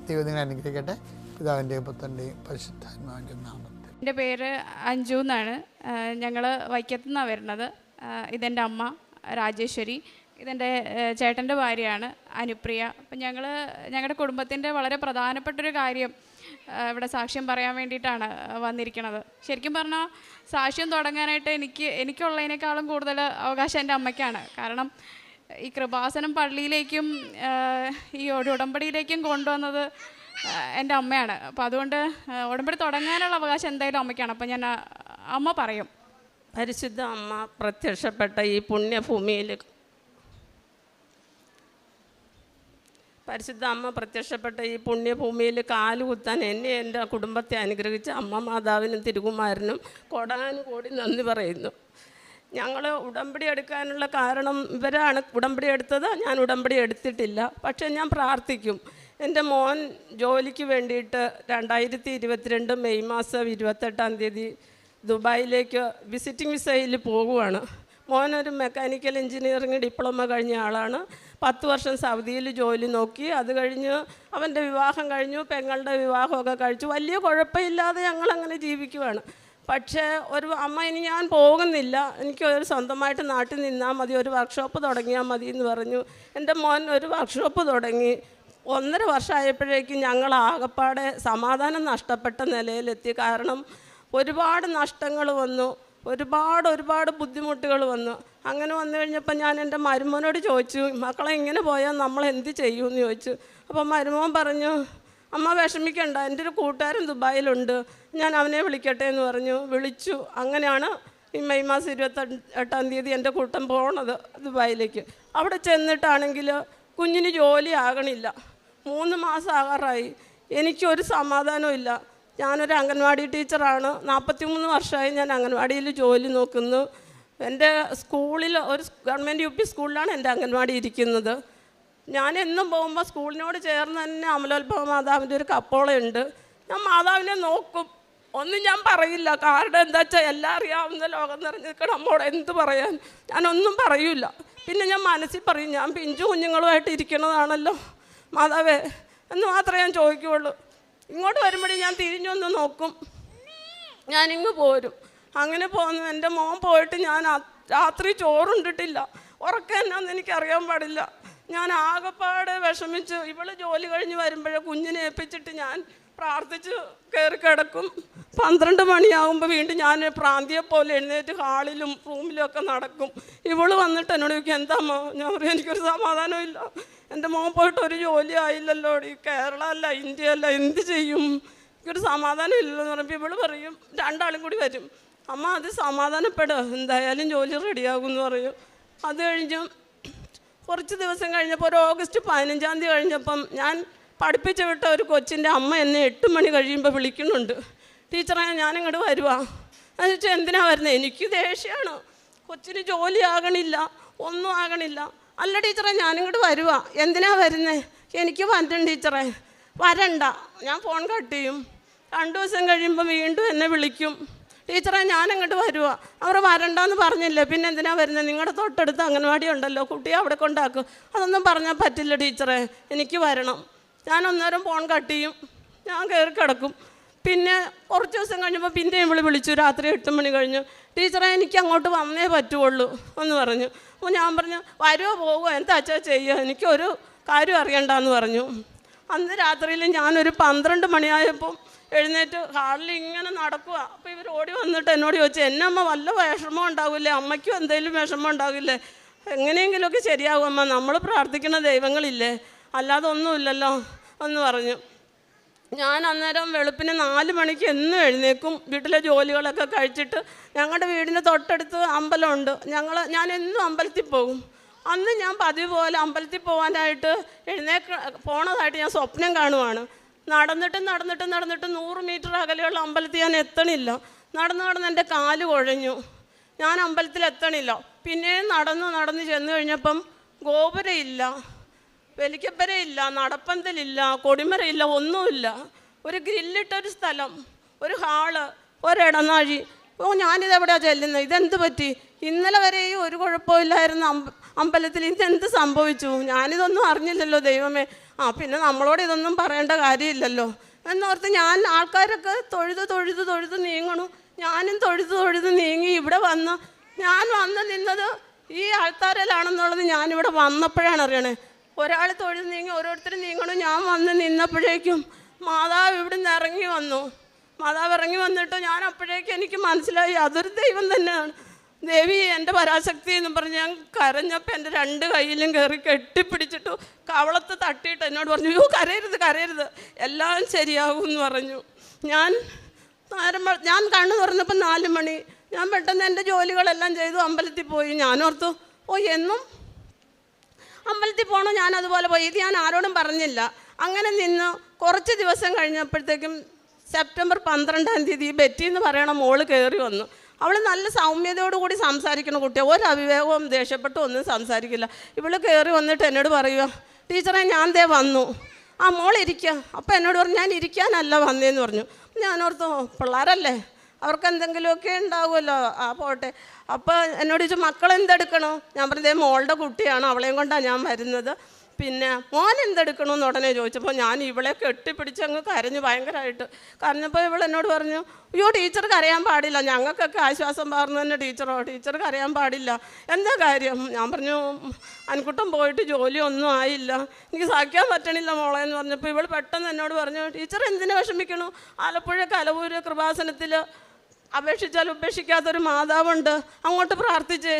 ദൈവം നിങ്ങളെ അനുഗ്രഹിക്കട്ടെ. പിതാവിൻ്റെയും പുത്രൻ്റെയും പരിശുദ്ധാത്മാവിൻ്റെയും നാമത്തിൽ. എൻ്റെ പേര് അഞ്ജു എന്നാണ്. ഞങ്ങൾ വൈക്കത്തു നിന്നാണ് വരുന്നത്. ഇതെൻ്റെ അമ്മ രാജേശ്വരി, ഇതെൻ്റെ ചേട്ടൻ്റെ ഭാര്യയാണ് അനുപ്രിയ. അപ്പം ഞങ്ങളുടെ കുടുംബത്തിൻ്റെ വളരെ പ്രധാനപ്പെട്ടൊരു കാര്യം ഇവിടെ സാക്ഷ്യം പറയാൻ വേണ്ടിയിട്ടാണ് വന്നിരിക്കുന്നത്. ശരിക്കും പറഞ്ഞാൽ സാക്ഷ്യം തുടങ്ങാനായിട്ട് എനിക്കുള്ളതിനേക്കാളും കൂടുതൽ അവകാശം എൻ്റെ അമ്മയ്ക്കാണ്. കാരണം ഈ കൃപാസനം പള്ളിയിലേക്കും ഈ ഉടമ്പടിയിലേക്കും കൊണ്ടുവന്നത് എൻ്റെ അമ്മയാണ്. അപ്പോൾ അതുകൊണ്ട് ഉടമ്പടി തുടങ്ങാനുള്ള അവകാശം എന്തായാലും അമ്മയ്ക്കാണ്. അപ്പം ഞാൻ അമ്മ പറയും. പരിശുദ്ധ അമ്മ പ്രത്യക്ഷപ്പെട്ട ഈ പുണ്യഭൂമിയിൽ കാലുകുത്താൻ എന്നെ എൻ്റെ കുടുംബത്തെ അനുഗ്രഹിച്ച അമ്മ മാതാവിനും തിരുകുമാരനും കോടാനുകോടി നന്ദി പറയുന്നു. ഞങ്ങൾ ഉടമ്പടി എടുക്കാനുള്ള കാരണം ഇവരാണ് ഉടമ്പടി എടുത്തത്. ഞാൻ ഉടമ്പടി എടുത്തിട്ടില്ല. പക്ഷേ ഞാൻ പ്രാർത്ഥിക്കും. എൻ്റെ മോൻ ജോലിക്ക് വേണ്ടിയിട്ട് 2022 മെയ് മാസം 28 ദുബായിലേക്ക് വിസിറ്റിംഗ് വിസയിൽ പോകുവാണ്. മോനൊരു മെക്കാനിക്കൽ എഞ്ചിനീയറിംഗ് ഡിപ്ലോമ കഴിഞ്ഞ ആളാണ്. 10 വർഷം സൗദിയിൽ ജോലി നോക്കി. അത് കഴിഞ്ഞ് അവൻ്റെ വിവാഹം കഴിഞ്ഞു, പെങ്ങളുടെ വിവാഹമൊക്കെ കഴിച്ചു. വലിയ കുഴപ്പമില്ലാതെ ഞങ്ങളങ്ങനെ ജീവിക്കുവാണ്. പക്ഷേ അമ്മ ഇനി ഞാൻ പോകുന്നില്ല, എനിക്ക് ഒരു സ്വന്തമായിട്ട് നാട്ടിൽ നിന്നാൽ മതി, ഒരു വർക്ക്ഷോപ്പ് തുടങ്ങിയാൽ മതി എന്ന് പറഞ്ഞു. എൻ്റെ മോൻ ഒരു വർക്ക്ഷോപ്പ് തുടങ്ങി. 1.5 വർഷമായപ്പോഴേക്കും ഞങ്ങൾ ആകപ്പാടെ സമാധാനം നഷ്ടപ്പെട്ട നിലയിലെത്തി. കാരണം ഒരുപാട് നഷ്ടങ്ങൾ വന്നു, ഒരുപാട് ബുദ്ധിമുട്ടുകൾ വന്നു. അങ്ങനെ വന്നു കഴിഞ്ഞപ്പോൾ ഞാൻ എൻ്റെ മരുമോനോട് ചോദിച്ചു, മക്കളെ ഇങ്ങനെ പോയാൽ നമ്മൾ എന്ത് ചെയ്യുമെന്ന് ചോദിച്ചു. അപ്പോൾ മരുമോൻ പറഞ്ഞു, അമ്മ വിഷമിക്കണ്ട, എൻ്റെ ഒരു കൂട്ടുകാരൻ ദുബായിലുണ്ട്, ഞാൻ അവനെ വിളിക്കട്ടെ എന്ന് പറഞ്ഞു. വിളിച്ചു. അങ്ങനെയാണ് ഈ മെയ് മാസം 28 എൻ്റെ കൂട്ടം പോണത് ദുബായിലേക്ക്. അവിടെ ചെന്നിട്ടാണെങ്കിൽ കുഞ്ഞിന് ജോലി ആകണില്ല. 3 മാസം ആകാറായി. എനിക്കൊരു സമാധാനവും ഇല്ല. ഞാനൊരു അംഗൻവാടി ടീച്ചറാണ്. 43 വർഷമായി ഞാൻ അംഗൻവാടിയിൽ ജോലി നോക്കുന്നു. എൻ്റെ സ്കൂളിൽ ഒരു ഗവൺമെൻറ് UP സ്കൂളിലാണ് എൻ്റെ അംഗൻവാടി ഇരിക്കുന്നത്. ഞാൻ എന്നും പോകുമ്പോൾ സ്കൂളിനോട് ചേർന്ന് തന്നെ അമലോത്ഭവ മാതാവിൻ്റെ ഒരു കപ്പോളയുണ്ട്. ഞാൻ മാതാവിനെ നോക്കും, ഒന്നും ഞാൻ പറയില്ല. കാരണം എന്താ വെച്ചാൽ എല്ലാം അറിയാവുന്ന ലോകം നിറഞ്ഞ് നിൽക്കണം, അമ്മോട് എന്ത് പറയാൻ, ഞാനൊന്നും പറയൂല. പിന്നെ ഞാൻ മനസ്സിൽ പറയും, ഞാൻ പിഞ്ചു കുഞ്ഞുങ്ങളുമായിട്ട് ഇരിക്കണതാണല്ലോ മാതാവേ എന്ന് മാത്രമേ ഞാൻ ചോദിക്കുകയുള്ളൂ. ഇങ്ങോട്ട് വരുമ്പോഴേ ഞാൻ തിരിഞ്ഞൊന്ന് നോക്കും, ഞാനിങ്ങ് പോരും. അങ്ങനെ പോന്നു. എൻ്റെ മോൻ പോയിട്ട് ഞാൻ രാത്രി ചോറുണ്ടിട്ടില്ല. ഉറക്കം എന്നാന്ന് എനിക്കറിയാൻ പാടില്ല. ഞാൻ ആകെപ്പാടെ വിഷമിച്ച് ഇവള് ജോലി കഴിഞ്ഞ് വരുമ്പോഴേ കുഞ്ഞിനെ ഏൽപ്പിച്ചിട്ട് ഞാൻ പ്രാർത്ഥിച്ച് കയറി കിടക്കും. 12 മണിയാകുമ്പോൾ വീണ്ടും ഞാൻ പ്രാന്തിയെ പോലെ എഴുന്നേറ്റ് ഹാളിലും റൂമിലും ഒക്കെ നടക്കും. ഇവള് വന്നിട്ട് എന്നോട് ചോദിക്കും, എന്താ അമ്മ? ഞാൻ പറയും, എനിക്കൊരു സമാധാനം ഇല്ല, എൻ്റെ മോൻ പോയിട്ട് ഒരു ജോലി ആയില്ലല്ലോ, ഈ കേരള അല്ല ഇന്ത്യ അല്ല, എന്ത് ചെയ്യും, എനിക്കൊരു സമാധാനം ഇല്ലല്ലോ എന്ന് പറയുമ്പോൾ ഇവള് പറയും, 2 ആളും കൂടി വരും, അമ്മ അത് സമാധാനപ്പെടുക, എന്തായാലും ജോലി റെഡിയാകും എന്ന് പറയും. അത് കഴിഞ്ഞ് കുറച്ച് ദിവസം കഴിഞ്ഞപ്പോൾ ഒരു ഓഗസ്റ്റ് 15 കഴിഞ്ഞപ്പം ഞാൻ പഠിപ്പിച്ച് വിട്ട ഒരു കൊച്ചിൻ്റെ അമ്മ എന്നെ 8 മണി കഴിയുമ്പോൾ വിളിക്കുന്നുണ്ട്, ടീച്ചറെ ഞാനിങ്ങോട്ട് വരുവാ. എന്ന് വെച്ചാൽ എന്തിനാ വരുന്നത്? എനിക്ക് ദേഷ്യമാണ്, കൊച്ചിന് ജോലി ആകണില്ല, ഒന്നും ആകണില്ല. അല്ല ടീച്ചറെ ഞാനിങ്ങോട്ട് വരുവാ. എന്തിനാ വരുന്നത്? എനിക്ക് പറ്റും ടീച്ചറെ. വരണ്ട, ഞാൻ ഫോൺ കട്ട് ചെയ്യും. 2 ദിവസം കഴിയുമ്പോൾ വീണ്ടും എന്നെ വിളിക്കും, ടീച്ചറെ ഞാൻ അങ്ങോട്ട് വരുവാ. അവർ വരണ്ടെന്ന് പറഞ്ഞില്ലേ, പിന്നെ എന്തിനാ വരുന്നത്? നിങ്ങളുടെ തൊട്ടടുത്ത് അംഗൻവാടി ഉണ്ടല്ലോ, കുട്ടിയെ അവിടെ കൊണ്ടാക്കും. അതൊന്നും പറഞ്ഞാൽ പറ്റില്ല ടീച്ചറെ, എനിക്ക് വരണം. ഞാൻ അന്നേരം ഫോൺ കട്ട് ചെയ്യും, ഞാൻ കയറി കിടക്കും. പിന്നെ കുറച്ച് ദിവസം കഴിഞ്ഞപ്പോൾ പിന്നെയും വിളിച്ചു, രാത്രി 8 മണി കഴിഞ്ഞു, ടീച്ചറെ എനിക്ക് അങ്ങോട്ട് വന്നേ പറ്റുള്ളൂ എന്ന് പറഞ്ഞു. അപ്പോൾ ഞാൻ പറഞ്ഞു വരുമോ പോകുമോ എന്താ അച്ഛാ ചെയ്യുക, എനിക്കൊരു കാര്യം അറിയണ്ടെന്ന് പറഞ്ഞു. അന്ന് രാത്രിയിൽ ഞാനൊരു 12 മണിയായപ്പോൾ എഴുന്നേറ്റ് ഹാളിൽ ഇങ്ങനെ നടക്കുക. അപ്പോൾ ഇവർ ഓടി വന്നിട്ട് എന്നോട് ചോദിച്ചു, എന്നെ അമ്മ വല്ല വിഷമം ഉണ്ടാവില്ലേ, അമ്മയ്ക്കും എന്തെങ്കിലും വിഷമം ഉണ്ടാവില്ലേ, എങ്ങനെയെങ്കിലുമൊക്കെ ശരിയാകും അമ്മ, നമ്മൾ പ്രാർത്ഥിക്കുന്ന ദൈവങ്ങളില്ലേ, അല്ലാതെ ഒന്നുമില്ലല്ലോ എന്ന് പറഞ്ഞു. ഞാൻ അന്നേരം വെളുപ്പിന് 4 മണിക്ക് എന്നും എഴുന്നേക്കും. വീട്ടിലെ ജോലികളൊക്കെ കഴിച്ചിട്ട് ഞങ്ങളുടെ വീടിന് തൊട്ടടുത്ത് അമ്പലമുണ്ട്, ഞാൻ എന്നും അമ്പലത്തിൽ പോകും. അന്ന് ഞാൻ പതിവ് പോലെ അമ്പലത്തിൽ പോകാനായിട്ട് പോണതായിട്ട് ഞാൻ സ്വപ്നം കാണുവാണ്. നടന്നിട്ട് 100 മീറ്റർ അകലെയുള്ള അമ്പലത്തിൽ ഞാൻ എത്തണില്ല. നടന്ന് എൻ്റെ കാല് കുഴഞ്ഞു, ഞാൻ അമ്പലത്തിൽ എത്തണില്ല. പിന്നെയും നടന്ന് ചെന്ന് കഴിഞ്ഞപ്പം ഗോപുരമില്ല, വെലിക്കപ്പരയില്ല, നടപ്പന്തലില്ല, കൊടിമരയില്ല, ഒന്നുമില്ല. ഒരു ഗ്രില്ലിട്ടൊരു സ്ഥലം, ഒരു ഹാള്, ഒരിടനാഴി. ഞാനിതെവിടെയാണ് ചെല്ലുന്നത്, ഇതെന്ത് പറ്റി? ഇന്നലെ വരെയും ഒരു കുഴപ്പമില്ലായിരുന്നു അമ്പലത്തിൽ, ഇതെന്ത് സംഭവിച്ചു? ഞാനിതൊന്നും അറിഞ്ഞില്ലല്ലോ ദൈവമേ. പിന്നെ നമ്മളോട് ഇതൊന്നും പറയേണ്ട കാര്യമില്ലല്ലോ എന്നോർത്ത് ഞാൻ ആൾക്കാരൊക്കെ തൊഴുത് നീങ്ങണു. ഞാനും തൊഴുത് നീങ്ങി ഇവിടെ ഞാൻ വന്ന് നിന്നത് ഈ ആൾക്കാരിലാണെന്നുള്ളത് ഞാനിവിടെ വന്നപ്പോഴാണ് അറിയണേ. ഒരാൾ തൊഴുത് നീങ്ങി ഓരോരുത്തരും നീങ്ങണു. ഞാൻ വന്ന് നിന്നപ്പോഴേക്കും മാതാവ് ഇവിടെ നിന്ന് ഇറങ്ങി വന്നു. മാതാവ് ഇറങ്ങി വന്നിട്ട് ഞാൻ അപ്പോഴേക്കും എനിക്ക് മനസ്സിലായി അതൊരു ദൈവം തന്നെയാണ്. ദേവി എൻ്റെ പരാശക്തി എന്ന് പറഞ്ഞ് ഞാൻ കരഞ്ഞപ്പോൾ എൻ്റെ 2 കൈയിലും കയറി കെട്ടിപ്പിടിച്ചിട്ടു കവളത്ത് തട്ടിയിട്ട് എന്നോട് പറഞ്ഞു, യോ കരയരുത്, എല്ലാം ശരിയാകും എന്ന് പറഞ്ഞു. ഞാൻ കണ്ണു തുറന്നപ്പോൾ 4 മണി. ഞാൻ പെട്ടെന്ന് എൻ്റെ ജോലികളെല്ലാം ചെയ്തു അമ്പലത്തിൽ പോയി. ഞാനോർത്തു എന്നും അമ്പലത്തിൽ പോകണം, ഞാൻ അതുപോലെ പോയി. ഇത് ഞാൻ ആരോടും പറഞ്ഞില്ല. അങ്ങനെ നിന്ന് കുറച്ച് ദിവസം കഴിഞ്ഞപ്പോഴത്തേക്കും സെപ്റ്റംബർ 12-ാം തീയതി ബെറ്റി എന്ന് പറയണ മോള് കയറി വന്നു. അവൾ നല്ല സൗമ്യതയോടുകൂടി സംസാരിക്കുന്ന കുട്ടിയാണ്, ഒരു അവിവേകവും ദേഷ്യപ്പെട്ടും ഒന്നും സംസാരിക്കില്ല. ഇവള് കയറി വന്നിട്ട് എന്നോട് പറയുക, ടീച്ചറെ ഞാൻ വന്നു. മോളിരിക്കുക. അപ്പോൾ എന്നോട് പറഞ്ഞു, ഞാൻ ഇരിക്കാനല്ല വന്നേന്ന് പറഞ്ഞു. ഞാനോർത്തു പിള്ളേരല്ലേ, അവർക്ക് എന്തെങ്കിലുമൊക്കെ ഉണ്ടാവുമല്ലോ, പോട്ടെ. അപ്പോൾ എന്നോട് ചോദിച്ചു മക്കളെന്തെടുക്കണോ? ഞാൻ പറഞ്ഞതേ മോളുടെ കുട്ടിയാണ്, അവളെയും കൊണ്ടാണ് ഞാൻ വരുന്നത്. പിന്നെ മോൻ എന്തെടുക്കണമെന്ന് ഉടനെ ചോദിച്ചപ്പോൾ ഞാൻ ഇവളെ കെട്ടിപ്പിടിച്ച് അങ്ങ് കരഞ്ഞു ഭയങ്കരമായിട്ട്. കരഞ്ഞപ്പോൾ ഇവൾ എന്നോട് പറഞ്ഞു, അയ്യോ ടീച്ചർ കരയാൻ പാടില്ല, ഞങ്ങൾക്കൊക്കെ ആശ്വാസം പകർന്നു തന്നെ ടീച്ചർ കരയാൻ പാടില്ല, എന്താ കാര്യം? ഞാൻ പറഞ്ഞു അൻകുട്ടം പോയിട്ട് ജോലിയൊന്നും ആയില്ല, എനിക്ക് സഹിക്കാൻ പറ്റണില്ല മോളെ എന്ന് പറഞ്ഞപ്പോൾ ഇവൾ പെട്ടെന്ന് എന്നോട് പറഞ്ഞു, ടീച്ചർ എന്തിനു വിഷമിക്കണു? ആലപ്പുഴ കലവൂര് കൃപാസനത്തിൽ അപേക്ഷിച്ചാൽ ഉപേക്ഷിക്കാത്തൊരു മാതാവുണ്ട്, അങ്ങോട്ട് പ്രാർത്ഥിച്ചേ,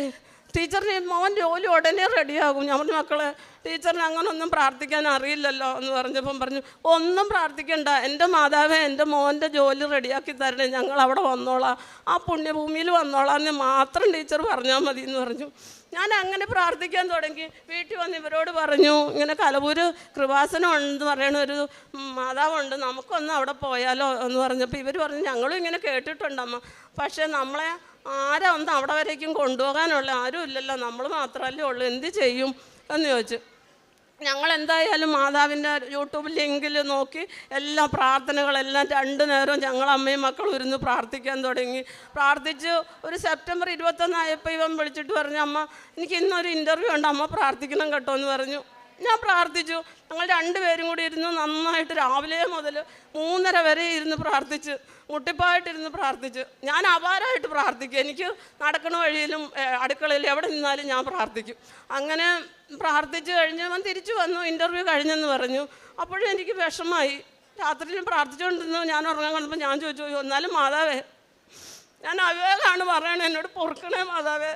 ടീച്ചറിന് മോൻ ജോലി ഉടനെ റെഡിയാകും. ഞാൻ പറഞ്ഞു മക്കളെ ടീച്ചറിന് അങ്ങനൊന്നും പ്രാർത്ഥിക്കാൻ അറിയില്ലല്ലോ എന്ന് പറഞ്ഞപ്പം പറഞ്ഞു, ഒന്നും പ്രാർത്ഥിക്കണ്ട, എൻ്റെ മാതാവേ എൻ്റെ മോൻ്റെ ജോലി റെഡിയാക്കി തരണേ, ഞങ്ങൾ അവിടെ വന്നോളാം, ആ പുണ്യഭൂമിയിൽ വന്നോളാം എന്ന് മാത്രം ടീച്ചർ പറഞ്ഞാൽ മതി എന്ന് പറഞ്ഞു. ഞാൻ അങ്ങനെ പ്രാർത്ഥിക്കാൻ തുടങ്ങി. വീട്ടിൽ വന്ന് ഇവരോട് പറഞ്ഞു, ഇങ്ങനെ കലവൂര് കൃപാസനം ഉണ്ടെന്ന് പറയണ ഒരു മാതാവുണ്ട്, നമുക്കൊന്ന് അവിടെ പോയാലോ എന്ന് പറഞ്ഞപ്പോൾ ഇവർ പറഞ്ഞു, ഞങ്ങളും ഇങ്ങനെ കേട്ടിട്ടുണ്ടമ്മ, പക്ഷേ നമ്മളെ ആരാ ഒന്ന് അവിടെ വരേക്കും കൊണ്ടുപോകാനുള്ള ആരും ഇല്ലല്ലോ, നമ്മൾ മാത്രമല്ലേ ഉള്ളൂ, എന്ത് ചെയ്യും എന്ന് ചോദിച്ചു. ഞങ്ങൾ എന്തായാലും മാതാവിൻ്റെ യൂട്യൂബ് ലിങ്കിൽ നോക്കി എല്ലാ പ്രാർത്ഥനകളെല്ലാം 2 നേരവും ഞങ്ങൾ അമ്മയും മക്കളും ഇരുന്ന് പ്രാർത്ഥിക്കാൻ തുടങ്ങി. പ്രാർത്ഥിച്ച് ഒരു സെപ്റ്റംബർ 21 ആയപ്പോൾ ഇവൻ വിളിച്ചിട്ട് പറഞ്ഞു, അമ്മ എനിക്ക് ഇന്നൊരു ഇൻ്റർവ്യൂ ഉണ്ട്, അമ്മ പ്രാർത്ഥിക്കണം കേട്ടോ എന്ന് പറഞ്ഞു. ഞാൻ പ്രാർത്ഥിച്ചു. ഞങ്ങൾ 2 പേരും കൂടി ഇരുന്ന് നന്നായിട്ട് രാവിലെ മുതൽ 3:30 വരെ ഇരുന്ന് പ്രാർത്ഥിച്ച്, മുട്ടിപ്പായിട്ടിരുന്ന് പ്രാർത്ഥിച്ച്. ഞാൻ അപാരമായിട്ട് പ്രാർത്ഥിക്കും, എനിക്ക് നടക്കണ വഴിയിലും അടുക്കളയിൽ എവിടെ നിന്നാലും ഞാൻ പ്രാർത്ഥിക്കും. അങ്ങനെ പ്രാർത്ഥിച്ച് കഴിഞ്ഞ് അവൻ തിരിച്ചു വന്നു, ഇൻ്റർവ്യൂ കഴിഞ്ഞെന്ന് പറഞ്ഞു. അപ്പോഴും എനിക്ക് വിഷമമായി. രാത്രിയിലും പ്രാർത്ഥിച്ചുകൊണ്ടിരുന്നു. ഞാൻ ഉറങ്ങാൻ കണ്ടപ്പോൾ ഞാൻ ചോദിച്ചു, എന്നാലും മാതാവേ ഞാൻ അവിവേകാണ് പറയണേ, എന്നോട് പൊറുക്കണേ മാതാവേ,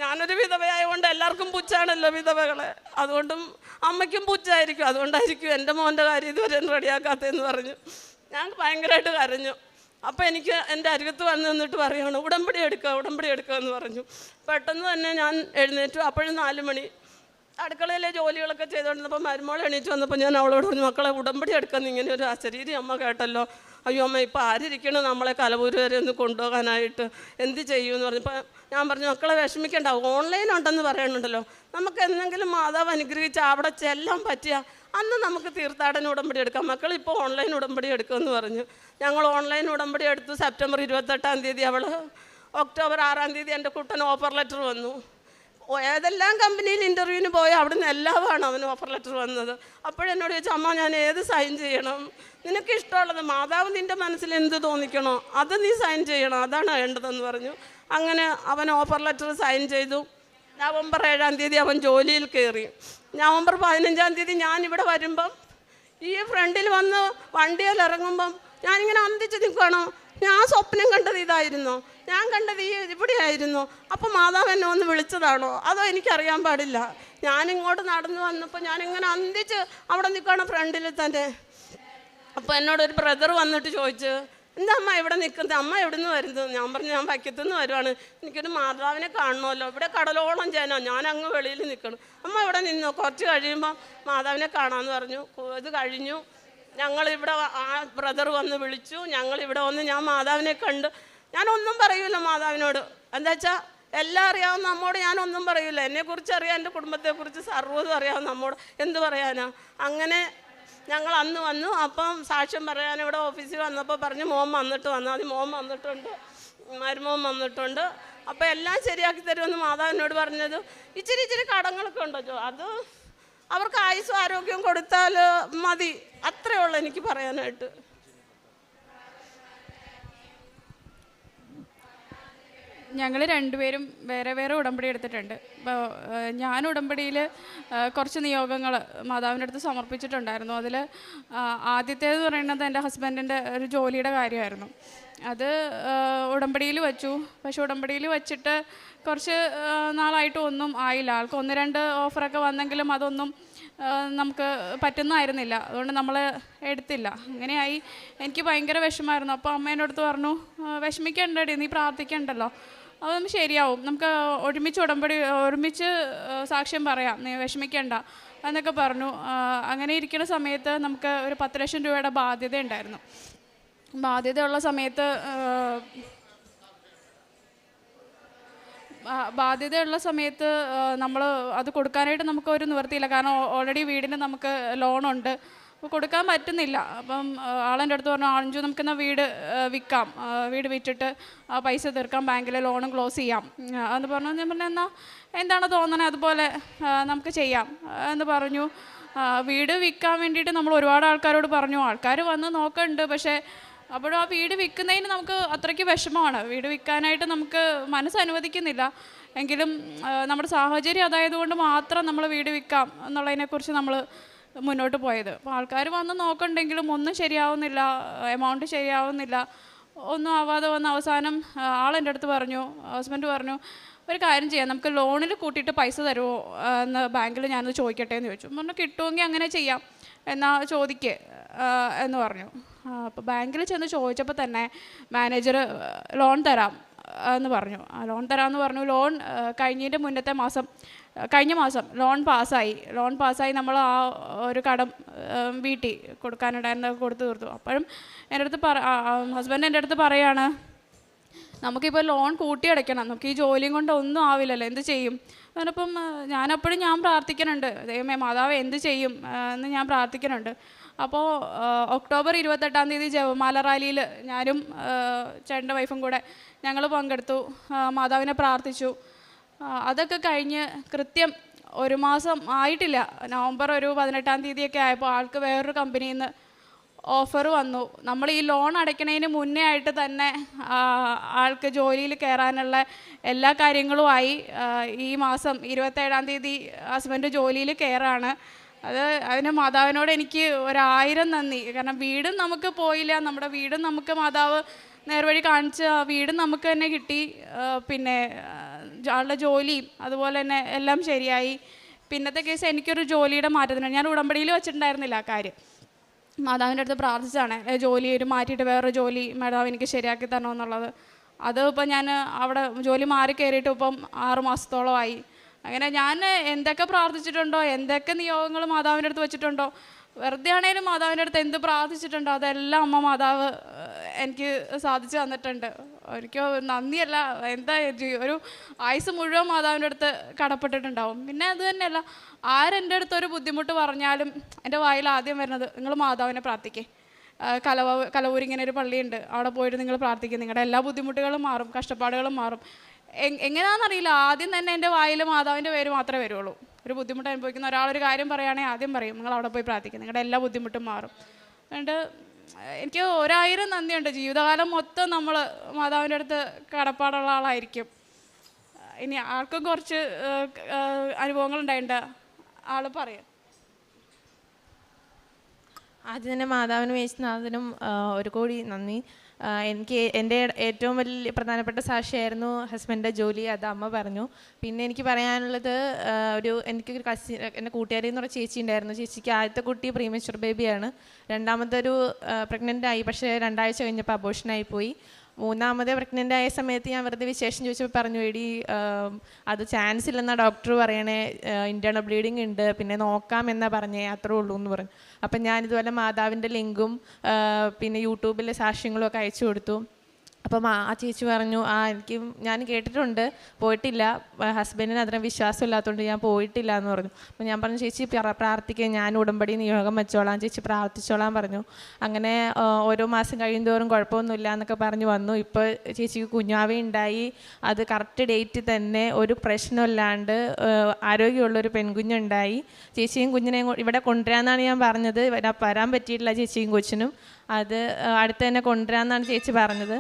ഞാനൊരു വിധവയായതുകൊണ്ട് എല്ലാവർക്കും പുച്ഛാണല്ലോ വിധവകളെ, അതുകൊണ്ടും അമ്മയ്ക്കും പുച്ഛായിരിക്കും, അതുകൊണ്ടായിരിക്കും എൻ്റെ മോൻ്റെ കാര്യം ഇതുവരെ റെഡിയാക്കാത്തതെന്ന് പറഞ്ഞു. ഞാൻ ഭയങ്കരമായിട്ട് കരഞ്ഞു. അപ്പോൾ എനിക്ക് എൻ്റെ അരികത്ത് വന്ന് നിന്നിട്ട് പറയുകയാണ്, ഉടമ്പടി എടുക്കുക എന്ന് പറഞ്ഞു. പെട്ടെന്ന് തന്നെ ഞാൻ എഴുന്നേറ്റു. അപ്പോഴും 4 മണി. അടുക്കളയിലെ ജോലികളൊക്കെ ചെയ്തുകൊണ്ടിരുന്നപ്പോൾ മരുമോൾ എണീറ്റ് വന്നപ്പോൾ ഞാൻ അവളോട് പറഞ്ഞു, മക്കളെ ഉടമ്പടി എടുക്കുന്ന ഇങ്ങനെ ഒരു അശരീരി അമ്മ കേട്ടല്ലോ, അയ്യോ അമ്മ ഇപ്പോൾ ആരിയ്ക്കണം നമ്മളെ കലവൂര് വരെ ഒന്ന് കൊണ്ടുപോകാനായിട്ട്, എന്ത് ചെയ്യുമെന്ന് പറഞ്ഞപ്പോൾ ഞാൻ പറഞ്ഞു, മക്കളെ വിഷമിക്കേണ്ട, ഓൺലൈൻ ഉണ്ടെന്ന് പറയുന്നുണ്ടല്ലോ, നമുക്ക് എന്തെങ്കിലും മാതാവ് അനുഗ്രഹിച്ച് അവിടെ ചെല്ലാൻ പറ്റിയ അന്ന് നമുക്ക് തീർത്ഥാടന ഉടമ്പടി എടുക്കാം, മക്കൾ ഇപ്പോൾ ഓൺലൈൻ ഉടമ്പടി എടുക്കുമെന്ന് പറഞ്ഞു. ഞങ്ങൾ ഓൺലൈൻ ഉടമ്പടി എടുത്തു. സെപ്റ്റംബർ 28-ാം തീയതി അവൾ, ഒക്ടോബർ 6-ാം തീയതി എൻ്റെ കുട്ടൻ ഓഫർ ലെറ്റർ വന്നു. ഏതെല്ലാം കമ്പനിയിൽ ഇൻ്റർവ്യൂവിന് പോയോ അവിടുന്ന് എല്ലാമാണ് അവന് ഓഫർ ലെറ്റർ വന്നത്. അപ്പോഴെന്നോട് ചോദിച്ചു, അമ്മ ഞാൻ ഏത് സൈൻ ചെയ്യണം? നിനക്ക് ഇഷ്ടമുള്ളത്, മാതാവ് നിൻ്റെ മനസ്സിൽ എന്ത് തോന്നിക്കണോ അത് നീ സൈൻ ചെയ്യണം, അതാണ് വേണ്ടതെന്ന് പറഞ്ഞു. അങ്ങനെ അവൻ ഓഫർ ലെറ്റർ സൈൻ ചെയ്തു. നവംബർ 7-ാം തീയതി അവൻ ജോലിയിൽ കയറി. നവംബർ 15-ാം തീയതി ഞാനിവിടെ വരുമ്പം ഈ ഫ്രണ്ടിൽ വന്ന് വണ്ടിയിൽ ഇറങ്ങുമ്പം ഞാനിങ്ങനെ അന്തിച്ച് നിൽക്കണം. ഞാൻ സ്വപ്നം കണ്ടത് ഇതായിരുന്നു, ഞാൻ കണ്ടത് ഇവിടെയായിരുന്നു. അപ്പോൾ മാതാവ് എന്നെ ഒന്ന് വിളിച്ചതാണോ അതോ എനിക്കറിയാൻ പാടില്ല. ഞാനിങ്ങോട്ട് നടന്നു വന്നപ്പോൾ ഞാനിങ്ങനെ അന്തിച്ച് അവിടെ നിൽക്കണം ഫ്രണ്ടിൽ തന്നെ. അപ്പോൾ എന്നോടൊരു ബ്രദർ വന്നിട്ട് ചോദിച്ചു, എന്താ അമ്മ ഇവിടെ നിൽക്കുന്നത്, അമ്മ എവിടെ നിന്ന് വരുന്നത്? ഞാൻ പറഞ്ഞു, ഞാൻ വൈക്കത്തുനിന്ന് വരുവാണ്, എനിക്കൊരു മാതാവിനെ കാണണമല്ലോ, ഇവിടെ കടലോളം ജനം, ഞാൻ അങ്ങ് വെളിയിൽ നിൽക്കണം. അമ്മ ഇവിടെ നിന്നോ, കുറച്ച് കഴിയുമ്പോൾ മാതാവിനെ കാണാമെന്ന് പറഞ്ഞു. ഇത് കഴിഞ്ഞു. ഞങ്ങളിവിടെ ആ ബ്രദർ വന്ന് വിളിച്ചു. ഞങ്ങളിവിടെ വന്ന് ഞാൻ മാതാവിനെ കണ്ട്, ഞാനൊന്നും പറയൂല മാതാവിനോട്. എന്താ വെച്ചാൽ എല്ലാം അറിയാവുന്ന നമ്മോട് ഞാനൊന്നും പറയൂല. എന്നെക്കുറിച്ച് അറിയാം, എൻ്റെ കുടുംബത്തെക്കുറിച്ച് സർവ്വതും അറിയാവുന്ന നമ്മോട് എന്ത് പറയാനാ. അങ്ങനെ ഞങ്ങൾ അന്ന് വന്നു. അപ്പം സാക്ഷ്യം പറയാൻ ഇവിടെ ഓഫീസിൽ വന്നപ്പോൾ പറഞ്ഞു, മോൻ വന്നിട്ട് വന്നാൽ മതി. മോൻ വന്നിട്ടുണ്ട്, മരുമോൻ വന്നിട്ടുണ്ട്, അപ്പോൾ എല്ലാം ശരിയാക്കി തരുമെന്ന് മാതാവിനോട് പറഞ്ഞത്. ഇച്ചിരി കടങ്ങളൊക്കെ ഉണ്ടോ, അത് അവർക്ക് ആയുസ്സും ആരോഗ്യവും കൊടുത്താൽ മതി, അത്രയേ ഉള്ളൂ എനിക്ക് പറയാനായിട്ട്. ഞങ്ങൾ രണ്ടുപേരും വേറെ വേറെ ഉടമ്പടി എടുത്തിട്ടുണ്ട്. ഇപ്പോൾ ഞാൻ ഉടമ്പടിയിൽ കുറച്ച് നിയോഗങ്ങൾ മാതാവിൻ്റെ അടുത്ത് സമർപ്പിച്ചിട്ടുണ്ടായിരുന്നു. അതിൽ ആദ്യത്തേത് പറയുന്നത് എൻ്റെ ഹസ്ബൻഡിൻ്റെ ഒരു ജോലിയുടെ കാര്യമായിരുന്നു. അത് ഉടമ്പടിയിൽ വെച്ചു. പക്ഷെ ഉടമ്പടിയിൽ വെച്ചിട്ട് കുറച്ച് നാളായിട്ട് ഒന്നും ആയില്ല. ആൾക്ക് 1-2 ഓഫറൊക്കെ വന്നെങ്കിലും അതൊന്നും നമുക്ക് പറ്റുന്നതായിരുന്നില്ല. അതുകൊണ്ട് നമ്മൾ എടുത്തില്ല. അങ്ങനെയായി. എനിക്ക് ഭയങ്കര വിഷമമായിരുന്നു. അപ്പോൾ അമ്മേൻ്റെ അടുത്ത് പറഞ്ഞു, വിഷമിക്കണ്ടടി, നീ പ്രാർത്ഥിക്കണ്ടല്ലോ, അതൊന്നും ശരിയാവും, നമുക്ക് ഒരുമിച്ച് സാക്ഷ്യം പറയാം, നീ വിഷമിക്കണ്ട എന്നൊക്കെ പറഞ്ഞു. അങ്ങനെ ഇരിക്കുന്ന സമയത്ത് നമുക്ക് ഒരു 10 ലക്ഷം രൂപയുടെ ബാധ്യത ഉണ്ടായിരുന്നു. ബാധ്യതയുള്ള സമയത്ത് നമ്മൾ അത് കൊടുക്കാനായിട്ട് നമുക്ക് ഒരു നിവൃത്തിയില്ല. കാരണം ഓൾറെഡി വീടിന് നമുക്ക് ലോണുണ്ട്, അപ്പോൾ കൊടുക്കാൻ പറ്റുന്നില്ല. അപ്പം ആളെൻ്റെ അടുത്ത് പറഞ്ഞു, ആഞ്ചു നമുക്കെന്നാൽ വീട് വിൽക്കാം, വീട് വിറ്റിട്ട് പൈസ തീർക്കാം, ബാങ്കിലെ ലോണും ക്ലോസ് ചെയ്യാം എന്ന് പറഞ്ഞു. ഞാൻ പറഞ്ഞു, എന്താണ് തോന്നണേ അതുപോലെ നമുക്ക് ചെയ്യാം എന്ന് പറഞ്ഞു. വീട് വിൽക്കാൻ വേണ്ടിയിട്ട് നമ്മൾ ഒരുപാട് ആൾക്കാരോട് പറഞ്ഞു. ആൾക്കാർ വന്ന് നോക്കുന്നുണ്ട്. പക്ഷേ അപ്പോഴും ആ വീട് വിൽക്കുന്നതിന് നമുക്ക് അത്രയ്ക്ക് വിഷമമാണ്. വീട് വിൽക്കാനായിട്ട് നമുക്ക് മനസ്സ് അനുവദിക്കുന്നില്ല. എങ്കിലും നമ്മുടെ സാഹചര്യം അതായതുകൊണ്ട് മാത്രം നമ്മൾ വീട് വിൽക്കാം എന്നുള്ളതിനെക്കുറിച്ച് നമ്മൾ മുന്നോട്ട് പോയത്. അപ്പോൾ ആൾക്കാർ വന്ന് നോക്കണ്ടെങ്കിലും ഒന്നും ശരിയാവുന്നില്ല, എമൗണ്ട് ശരിയാവുന്നില്ല, ഒന്നും ആവാതെ വന്ന് അവസാനം ആളെൻ്റെ അടുത്ത് പറഞ്ഞു, ഹസ്ബൻഡ് പറഞ്ഞു, ഒരു കാര്യം ചെയ്യാം, നമുക്ക് ലോണിൽ കൂട്ടിയിട്ട് പൈസ തരുമോ എന്ന് ബാങ്കിൽ ഞാനത് ചോദിക്കട്ടെ എന്ന് ചോദിച്ചു. പറഞ്ഞു, കിട്ടുമെങ്കിൽ അങ്ങനെ ചെയ്യാം, എന്നാൽ ചോദിക്കേ എന്ന് പറഞ്ഞു. അപ്പോൾ ബാങ്കിൽ ചെന്ന് ചോദിച്ചപ്പോൾ തന്നെ മാനേജർ ലോൺ തരാം എന്ന് പറഞ്ഞു. ലോൺ തരാമെന്ന് പറഞ്ഞു. ലോൺ കഴിഞ്ഞ മാസം ലോൺ പാസ്സായി. നമ്മൾ ആ ഒരു കടം വീട്ടി കൊടുക്കാനുണ്ടായിരുന്നതൊക്കെ കൊടുത്തു തീർത്തു. അപ്പോഴും എൻ്റെ അടുത്ത് ഹസ്ബൻഡ് എൻ്റെ അടുത്ത് പറയാണ്, നമുക്കിപ്പോൾ ലോൺ കൂട്ടി അടയ്ക്കണം, നമുക്ക് ഈ ജോലിയും കൊണ്ട് ഒന്നും ആവില്ലല്ലോ, എന്ത് ചെയ്യും? അതിനപ്പം ഞാൻ പ്രാർത്ഥിക്കുന്നുണ്ട്, ദൈവമേ മാതാവ് എന്ത് ചെയ്യും എന്ന് ഞാൻ പ്രാർത്ഥിക്കുന്നുണ്ട്. അപ്പോൾ ഒക്ടോബർ 28-ാം തീയതി ജപമാല റാലിയിൽ ഞാനും ചേട്ടൻ്റെ വൈഫും കൂടെ ഞങ്ങൾ പങ്കെടുത്തു, മാതാവിനെ പ്രാർത്ഥിച്ചു. അതൊക്കെ കഴിഞ്ഞ് കൃത്യം 1 മാസം ആയിട്ടില്ല, നവംബർ 18-ാം തീയതിയൊക്കെ ആയപ്പോൾ ആൾക്ക് വേറൊരു കമ്പനിയിൽ നിന്ന് ഓഫർ വന്നു. നമ്മൾ ഈ ലോൺ അടയ്ക്കുന്നതിന് മുന്നേ ആയിട്ട് തന്നെ ആൾക്ക് ജോലിയിൽ കയറാനുള്ള എല്ലാ കാര്യങ്ങളും ആയി. ഈ മാസം 27-ാം തീയതി ഹസ്ബൻഡ് ജോലിയിൽ കയറാണ്. അതിന് മാതാവിനോട് എനിക്ക് 1000 നന്ദി. കാരണം വീടും നമുക്ക് പോയില്ല, നമ്മുടെ വീടും നമുക്ക് മാതാവ് നേർവഴി കാണിച്ച് വീടും നമുക്ക് തന്നെ കിട്ടി. പിന്നെ ആളുടെ ജോലിയും അതുപോലെ തന്നെ എല്ലാം ശരിയായി. പിന്നത്തെ കേസ് എനിക്കൊരു ജോലിയുടെ മാറ്റത്തിനാണ്. ഞാൻ ഉടമ്പടിയിൽ വെച്ചിട്ടുണ്ടായിരുന്നില്ല ആ കാര്യം. മാതാവിൻ്റെ അടുത്ത് പ്രാർത്ഥിച്ചാണ് ജോലി മാറ്റിയിട്ട് വേറൊരു ജോലി മാതാവ് എനിക്ക് ശരിയാക്കി തരണമെന്നുള്ളത്. അത് ഇപ്പം ഞാൻ അവിടെ ജോലി മാറി കയറിയിട്ട് ഇപ്പം 6 മാസത്തോളമായി. അങ്ങനെ ഞാൻ എന്തൊക്കെ പ്രാർത്ഥിച്ചിട്ടുണ്ടോ, എന്തൊക്കെ നിയോഗങ്ങൾ മാതാവിൻ്റെ അടുത്ത് വെച്ചിട്ടുണ്ടോ, വെറുതെ ആണെങ്കിലും മാതാവിൻ്റെ അടുത്ത് എന്ത് പ്രാർത്ഥിച്ചിട്ടുണ്ടോ അതെല്ലാം അമ്മ മാതാവ് എനിക്ക് സാധിച്ചു തന്നിട്ടുണ്ട്. എനിക്ക് നന്ദിയല്ല, എന്താ ഒരു ആയുസ് മുഴുവൻ മാതാവിൻ്റെ അടുത്ത് കടപ്പെട്ടിട്ടുണ്ടാവും. പിന്നെ അത് തന്നെയല്ല, ആരെൻ്റെ അടുത്ത് ഒരു ബുദ്ധിമുട്ട് പറഞ്ഞാലും എൻ്റെ വായിൽ ആദ്യം വരുന്നത് നിങ്ങൾ മാതാവിനെ പ്രാർത്ഥിക്കേ, കലവൂർ ഇങ്ങനെ ഒരു പള്ളിയുണ്ട്, അവിടെ പോയിട്ട് നിങ്ങൾ പ്രാർത്ഥിക്കുക, നിങ്ങളുടെ എല്ലാ ബുദ്ധിമുട്ടുകളും മാറും, കഷ്ടപ്പാടുകളും മാറും. എങ്ങനെയാണെന്നറിയില്ല, ആദ്യം തന്നെ എൻ്റെ വായിൽ മാതാവിൻ്റെ പേര് മാത്രമേ വരുള്ളൂ. ഒരു ബുദ്ധിമുട്ട് അനുഭവിക്കുന്ന ഒരാളൊരു കാര്യം പറയുകയാണെങ്കിൽ ആദ്യം പറയും നിങ്ങൾ അവിടെ പോയി പ്രാർത്ഥിക്കുക, നിങ്ങളുടെ എല്ലാ ബുദ്ധിമുട്ടും മാറും. അതുകൊണ്ട് എനിക്ക് 1000 നന്ദിയുണ്ട്. ജീവിതകാലം മൊത്തം നമ്മൾ മാതാവിൻ്റെ അടുത്ത് കടപ്പാടുള്ള ആളായിരിക്കും. ഇനി ആർക്കും കുറച്ച് അനുഭവങ്ങൾ ഉണ്ടായിട്ടുണ്ട്, ആൾ പറയാം. ആദ്യം തന്നെ മാതാവിനും യേശുനാഥനും 1 കോടി നന്ദി. എനിക്ക് എൻ്റെ ഏറ്റവും വലിയ പ്രധാനപ്പെട്ട സാക്ഷിയായിരുന്നു ഹസ്ബൻഡിൻ്റെ ജോലി, അത് അമ്മ പറഞ്ഞു. പിന്നെ എനിക്ക് പറയാനുള്ളത്, എനിക്കൊരു എൻ്റെ കൂട്ടുകാരി എന്ന് പറഞ്ഞ ചേച്ചി ഉണ്ടായിരുന്നു. ചേച്ചിക്ക് ആദ്യത്തെ കുട്ടി പ്രീമച്വർ ബേബിയാണ്. രണ്ടാമതൊരു പ്രഗ്നൻ്റ് ആയി, പക്ഷേ 2 ആഴ്ച കഴിഞ്ഞപ്പോൾ അബോർഷനായി പോയി. 3ാമത് പ്രഗ്നൻ്റ് ആയ സമയത്ത് ഞാൻ വെറുതെ വിശേഷം ചോദിച്ചപ്പോൾ പറഞ്ഞു, എടി അത് ചാൻസ് ഇല്ലെന്നാണ് ഡോക്ടർ പറയണേ, ഇൻറ്റേർണൽ ബ്ലീഡിങ് ഉണ്ട്, പിന്നെ നോക്കാമെന്നാണ് പറഞ്ഞേ, അത്രേ ഉള്ളൂ എന്ന് പറഞ്ഞു. അപ്പം ഞാനിതുപോലെ മാതാവിൻ്റെ ലിങ്കും പിന്നെ യൂട്യൂബിലെ സാക്ഷ്യങ്ങളും ഒക്കെ അയച്ചു കൊടുത്തു. അപ്പം ആ ചേച്ചി പറഞ്ഞു, ഞാൻ കേട്ടിട്ടുണ്ട്, പോയിട്ടില്ല, ഹസ്ബൻഡിന് അത്രയും വിശ്വാസമില്ലാത്തതുകൊണ്ട് ഞാൻ പോയിട്ടില്ല എന്ന് പറഞ്ഞു. അപ്പം ഞാൻ പറഞ്ഞു, ചേച്ചി പ്രാർത്ഥിക്കുക, ഞാൻ ഉടമ്പടി നിയോഗം വെച്ചോളാം, ചേച്ചി പ്രാർത്ഥിച്ചോളാം പറഞ്ഞു. അങ്ങനെ ഓരോ മാസം കഴിയുന്തോറും കുഴപ്പമൊന്നുമില്ല എന്നൊക്കെ പറഞ്ഞു വന്നു. ഇപ്പോൾ ചേച്ചിക്ക് കുഞ്ഞാവ ഉണ്ടായി, അത് കറക്റ്റ് ഡേറ്റ് തന്നെ, ഒരു പ്രശ്നമില്ലാണ്ട് ആരോഗ്യമുള്ളൊരു പെൺകുഞ്ഞുണ്ടായി. ചേച്ചിയും കുഞ്ഞിനെയും ഇവിടെ കൊണ്ടുവരാമെന്നാണ് ഞാൻ പറഞ്ഞത്, വരാൻ പറ്റിയിട്ടില്ല ചേച്ചിയും കൊച്ചിനും, അത് അടുത്ത് തന്നെ കൊണ്ടുവരാമെന്നാണ് ചേച്ചി പറഞ്ഞത്.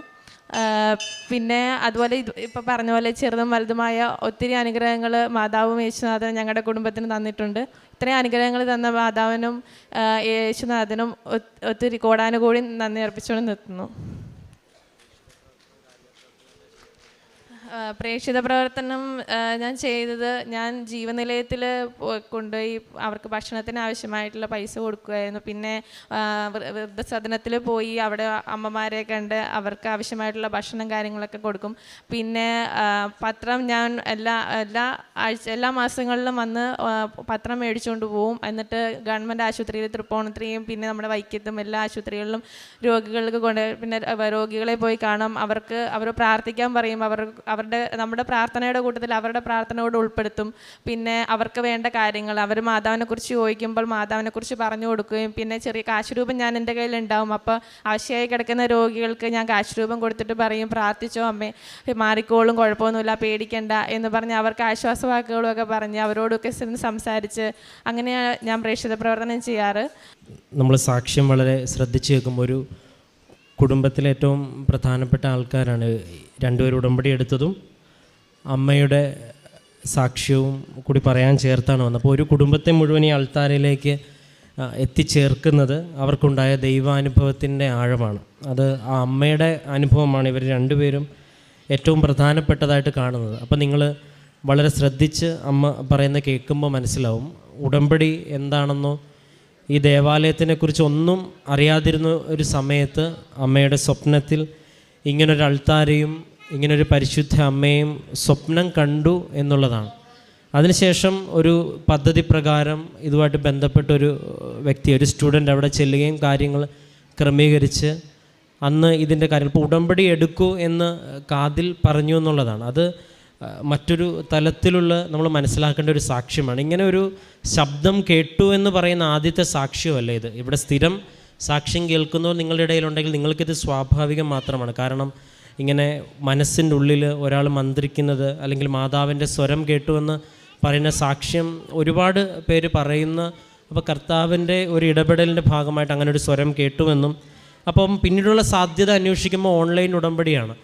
പിന്നെ അതുപോലെ ഇപ്പോൾ പറഞ്ഞ പോലെ ചെറുതും വലുതുമായ ഒത്തിരി അനുഗ്രഹങ്ങൾ മാതാവും യേശുനാഥനും ഞങ്ങളുടെ കുടുംബത്തിന് തന്നിട്ടുണ്ട്. ഇത്രയും അനുഗ്രഹങ്ങൾ തന്ന മാതാവിനും യേശുനാഥനും ഒത്തിരി കോടാനുകൂടി നന്ദി അർപ്പിച്ചുകൊണ്ട് നിർത്തുന്നു. പ്രേക്ഷിത പ്രവർത്തനം ഞാൻ ചെയ്തത്, ഞാൻ ജീവനിലയത്തിൽ കൊണ്ടുപോയി അവർക്ക് ഭക്ഷണത്തിന് ആവശ്യമായിട്ടുള്ള പൈസ കൊടുക്കുമായിരുന്നു. പിന്നെ വൃദ്ധസദനത്തിൽ പോയി അവിടെ അമ്മമാരെ കണ്ട് അവർക്ക് ആവശ്യമായിട്ടുള്ള ഭക്ഷണം കാര്യങ്ങളൊക്കെ കൊടുക്കും. പിന്നെ പത്രം ഞാൻ എല്ലാ മാസങ്ങളിലും വന്ന് പത്രം മേടിച്ചുകൊണ്ട് പോവും. എന്നിട്ട് ഗവൺമെൻറ് ആശുപത്രിയിൽ തൃപ്പൂണിത്തുറയും പിന്നെ നമ്മുടെ വൈക്കത്തും എല്ലാ ആശുപത്രികളിലും രോഗികൾക്ക് പിന്നെ രോഗികളെ പോയി കാണാം. അവർ പ്രാർത്ഥിക്കാൻ പറയും, നമ്മുടെ പ്രാർത്ഥനയുടെ കൂട്ടത്തിൽ അവരുടെ പ്രാർത്ഥനയോട് ഉൾപ്പെടുത്തും. പിന്നെ അവർക്ക് വേണ്ട കാര്യങ്ങൾ അവർ മാതാവിനെക്കുറിച്ച് ചോദിക്കുമ്പോൾ മാതാവിനെക്കുറിച്ച് പറഞ്ഞു കൊടുക്കുകയും പിന്നെ ചെറിയ കാശുരൂപം ഞാൻ എൻ്റെ കയ്യിലുണ്ടാവും. അപ്പോൾ ആവശ്യമായി കിടക്കുന്ന രോഗികൾക്ക് ഞാൻ കാശുരൂപം കൊടുത്തിട്ട് പറയും, പ്രാർത്ഥിച്ചോ അമ്മേ, മാറിക്കോളും, കുഴപ്പമൊന്നുമില്ല, പേടിക്കണ്ട എന്ന് പറഞ്ഞ് അവർക്ക് ആശ്വാസവാക്കുകളും ഒക്കെ പറഞ്ഞ് അവരോടൊക്കെ സംസാരിച്ച് അങ്ങനെയാണ് ഞാൻ പ്രേക്ഷിത പ്രവർത്തനം ചെയ്യാറ്. നമ്മൾ സാക്ഷ്യം വളരെ ശ്രദ്ധിച്ച് കേൾക്കുമ്പോൾ ഒരു കുടുംബത്തിലെ ഏറ്റവും പ്രധാനപ്പെട്ട ആൾക്കാരാണ് രണ്ടുപേരും ഉടമ്പടി എടുത്തതും അമ്മയുടെ സാക്ഷ്യവും കൂടി പറയാൻ ചേർത്താണ് വന്നത്. അപ്പോൾ ഒരു കുടുംബത്തെ മുഴുവൻ ഈ അൾത്താരയിലേക്ക് എത്തിച്ചേർക്കുന്നത് അവർക്കുണ്ടായ ദൈവാനുഭവത്തിൻ്റെ ആഴമാണ്. അത് ആ അമ്മയുടെ അനുഭവമാണ് ഇവർ രണ്ടുപേരും ഏറ്റവും പ്രധാനപ്പെട്ടതായിട്ട് കാണുന്നത്. അപ്പോൾ നിങ്ങൾ വളരെ ശ്രദ്ധിച്ച് അമ്മ പറയുന്ന കേൾക്കുമ്പോൾ മനസ്സിലാവും ഉടമ്പടി എന്താണെന്നോ ഈ ദേവാലയത്തിനെക്കുറിച്ച് ഒന്നും അറിയാതിരുന്ന ഒരു സമയത്ത് അമ്മയുടെ സ്വപ്നത്തിൽ ഇങ്ങനൊരു അൾത്താരയും ഇങ്ങനൊരു പരിശുദ്ധ അമ്മയും സ്വപ്നം കണ്ടു എന്നുള്ളതാണ്. അതിനുശേഷം ഒരു പദ്ധതി പ്രകാരം ഇതുമായിട്ട് ബന്ധപ്പെട്ടൊരു വ്യക്തി, ഒരു സ്റ്റുഡൻ്റ് അവിടെ ചെല്ലുകയും കാര്യങ്ങൾ ക്രമീകരിച്ച് അന്ന് ഇതിൻ്റെ കാര്യം ഇപ്പോൾ ഉടമ്പടി എടുക്കൂ എന്ന് കാതിൽ പറഞ്ഞു എന്നുള്ളതാണ്. അത് മറ്റൊരു തലത്തിലുള്ള നമ്മൾ മനസ്സിലാക്കേണ്ട ഒരു സാക്ഷ്യമാണ്. ഇങ്ങനെ ഒരു ശബ്ദം കേട്ടു എന്ന് പറയുന്ന ആദ്യത്തെ സാക്ഷ്യമല്ല ഇത്. ഇവിടെ സ്ഥിരം സാക്ഷ്യം കേൾക്കുന്നവർ നിങ്ങളുടെ ഇടയിലുണ്ടെങ്കിൽ നിങ്ങൾക്കിത് സ്വാഭാവികം മാത്രമാണ്. കാരണം ഇങ്ങനെ മനസ്സിൻ്റെ ഉള്ളിൽ ഒരാൾ മന്ത്രിക്കുന്നത് അല്ലെങ്കിൽ മാതാവിൻ്റെ സ്വരം കേട്ടു എന്ന് പറയുന്ന സാക്ഷ്യം ഒരുപാട് പേര് പറയുന്ന, അപ്പോൾ കർത്താവിൻ്റെ ഒരു ഇടപെടലിൻ്റെ ഭാഗമായിട്ട് അങ്ങനെ ഒരു സ്വരം കേട്ടുവെന്നും അപ്പം പിന്നീടുള്ള സാധ്യത അന്വേഷിക്കുമ്പോൾ ഓൺലൈൻ ഉടമ്പടിയാണ്.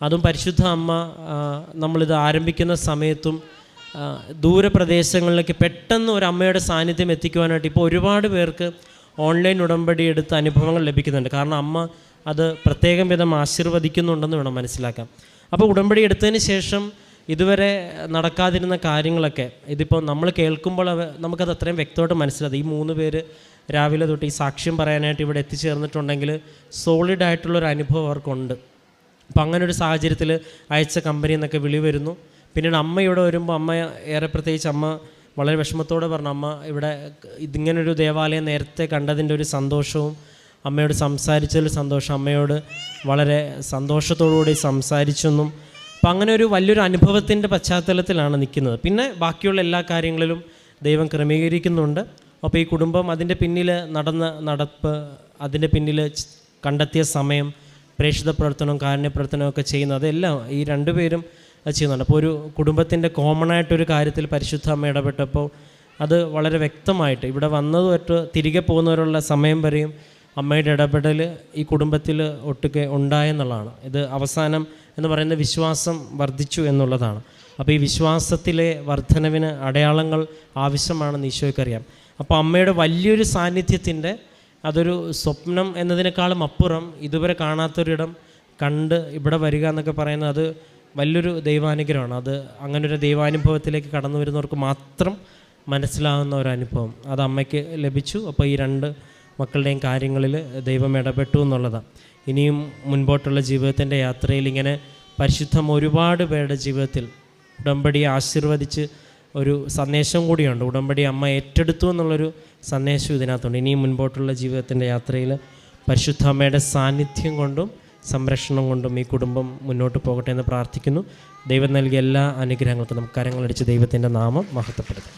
അതും പരിശുദ്ധ അമ്മ നമ്മളിത് ആരംഭിക്കുന്ന സമയത്തും ദൂരപ്രദേശങ്ങളിലേക്ക് പെട്ടെന്ന് ഒരു അമ്മയുടെ സാന്നിധ്യം എത്തിക്കുവാനായിട്ട് ഇപ്പോൾ ഒരുപാട് പേർക്ക് ഓൺലൈൻ ഉടമ്പടി എടുത്ത് അനുഭവങ്ങൾ ലഭിക്കുന്നുണ്ട്. കാരണം അമ്മ അത് പ്രത്യേകം വിധം ആശീർവദിക്കുന്നുണ്ടെന്ന് വേണം മനസ്സിലാക്കാം. അപ്പോൾ ഉടമ്പടി എടുത്തതിന് ശേഷം ഇതുവരെ നടക്കാതിരുന്ന കാര്യങ്ങളൊക്കെ ഇതിപ്പോൾ നമ്മൾ കേൾക്കുമ്പോൾ നമുക്കത് അത്രയും വ്യക്തമായിട്ട് മനസ്സിലാകും. ഈ 3 പേര് രാവിലെ തൊട്ട് ഈ സാക്ഷ്യം പറയാനായിട്ട് ഇവിടെ എത്തിച്ചേർന്നിട്ടുണ്ടെങ്കിൽ സോളിഡായിട്ടുള്ളൊരു അനുഭവം അവർക്കുണ്ട്. അപ്പോൾ അങ്ങനെ ഒരു സാഹചര്യത്തിൽ അയച്ച കമ്പനിയിൽ നിന്നൊക്കെ വിളി വരുന്നു. പിന്നീട് അമ്മ ഇവിടെ വരുമ്പോൾ അമ്മ ഏറെ പ്രത്യേകിച്ച് അമ്മ വളരെ വിഷമത്തോടെ പറഞ്ഞു, അമ്മ ഇവിടെ ഇതിങ്ങനൊരു ദേവാലയം നേരത്തെ കണ്ടതിൻ്റെ ഒരു സന്തോഷവും അമ്മയോട് സംസാരിച്ചതിൽ സന്തോഷം, അമ്മയോട് വളരെ സന്തോഷത്തോടുകൂടി സംസാരിച്ചെന്നും. അപ്പം അങ്ങനെ ഒരു വലിയൊരു അനുഭവത്തിൻ്റെ പശ്ചാത്തലത്തിലാണ് നിൽക്കുന്നത്. പിന്നെ ബാക്കിയുള്ള എല്ലാ കാര്യങ്ങളിലും ദൈവം ക്രമീകരിക്കുന്നുണ്ട്. അപ്പോൾ ഈ കുടുംബം അതിൻ്റെ പിന്നിൽ നടന്ന നടപ്പ്, അതിൻ്റെ പിന്നിൽ കണ്ടെത്തിയ സമയം, പ്രേക്ഷിത പ്രവർത്തനവും കാരുണ്യ പ്രവർത്തനവും ഒക്കെ ചെയ്യുന്നത് അതെല്ലാം ഈ രണ്ടുപേരും ചെയ്യുന്നുണ്ട്. അപ്പോൾ ഒരു കുടുംബത്തിൻ്റെ കോമൺ ആയിട്ടൊരു കാര്യത്തിൽ പരിശുദ്ധ അമ്മ ഇടപെട്ടപ്പോൾ അത് വളരെ വ്യക്തമായിട്ട് ഇവിടെ വന്നതുമായിട്ട് തിരികെ പോകുന്നവരുള്ള സമയം വരെയും അമ്മയുടെ ഇടപെടൽ ഈ കുടുംബത്തിൽ ഒട്ടുക്കെ ഉണ്ടായെന്നുള്ളതാണ്. ഇത് അവസാനം എന്ന് പറയുന്ന വിശ്വാസം വർദ്ധിച്ചു എന്നുള്ളതാണ്. അപ്പോൾ ഈ വിശ്വാസത്തിലെ വർധനവിന് അടയാളങ്ങൾ ആവശ്യമാണെന്ന് ഈശോയ്ക്കറിയാം. അപ്പോൾ അമ്മയുടെ വലിയൊരു സാന്നിധ്യത്തിൻ്റെ അതൊരു സ്വപ്നം എന്നതിനേക്കാളും അപ്പുറം ഇതുവരെ കാണാത്തൊരിടം കണ്ട് ഇവിടെ വരിക എന്നൊക്കെ പറയുന്നത് അത് വലിയൊരു ദൈവാനുഗ്രഹമാണ്. അത് അങ്ങനൊരു ദൈവാനുഭവത്തിലേക്ക് കടന്നു വരുന്നവർക്ക് മാത്രം മനസ്സിലാകുന്ന ഒരു അനുഭവം അത് അമ്മയ്ക്ക് ലഭിച്ചു. അപ്പോൾ ഈ രണ്ട് മക്കളുടെയും കാര്യങ്ങളിൽ ദൈവം ഇടപെട്ടു എന്നുള്ളതാണ്. ഇനിയും മുൻപോട്ടുള്ള ജീവിതത്തിൻ്റെ യാത്രയിൽ ഇങ്ങനെ പരിശുദ്ധം ഒരുപാട് പേരുടെ ജീവിതത്തിൽ ഉടമ്പടിയെ ആശീർവദിച്ച് ഒരു സന്ദേശം കൂടിയുണ്ട്. ഉടമ്പടി അമ്മ ഏറ്റെടുത്തു എന്നുള്ളൊരു സന്ദേശം ഇതിനകത്തുണ്ട്. ഇനിയും മുൻപോട്ടുള്ള ജീവിതത്തിൻ്റെ യാത്രയിൽ പരിശുദ്ധ അമ്മയുടെ സാന്നിധ്യം കൊണ്ടും സംരക്ഷണം കൊണ്ടും ഈ കുടുംബം മുന്നോട്ട് പോകട്ടെ എന്ന് പ്രാർത്ഥിക്കുന്നു. ദൈവം നൽകിയ എല്ലാ അനുഗ്രഹങ്ങൾക്കും നമുക്ക് കരങ്ങളടിച്ച് ദൈവത്തിൻ്റെ നാമം മഹത്വപ്പെടുത്തും.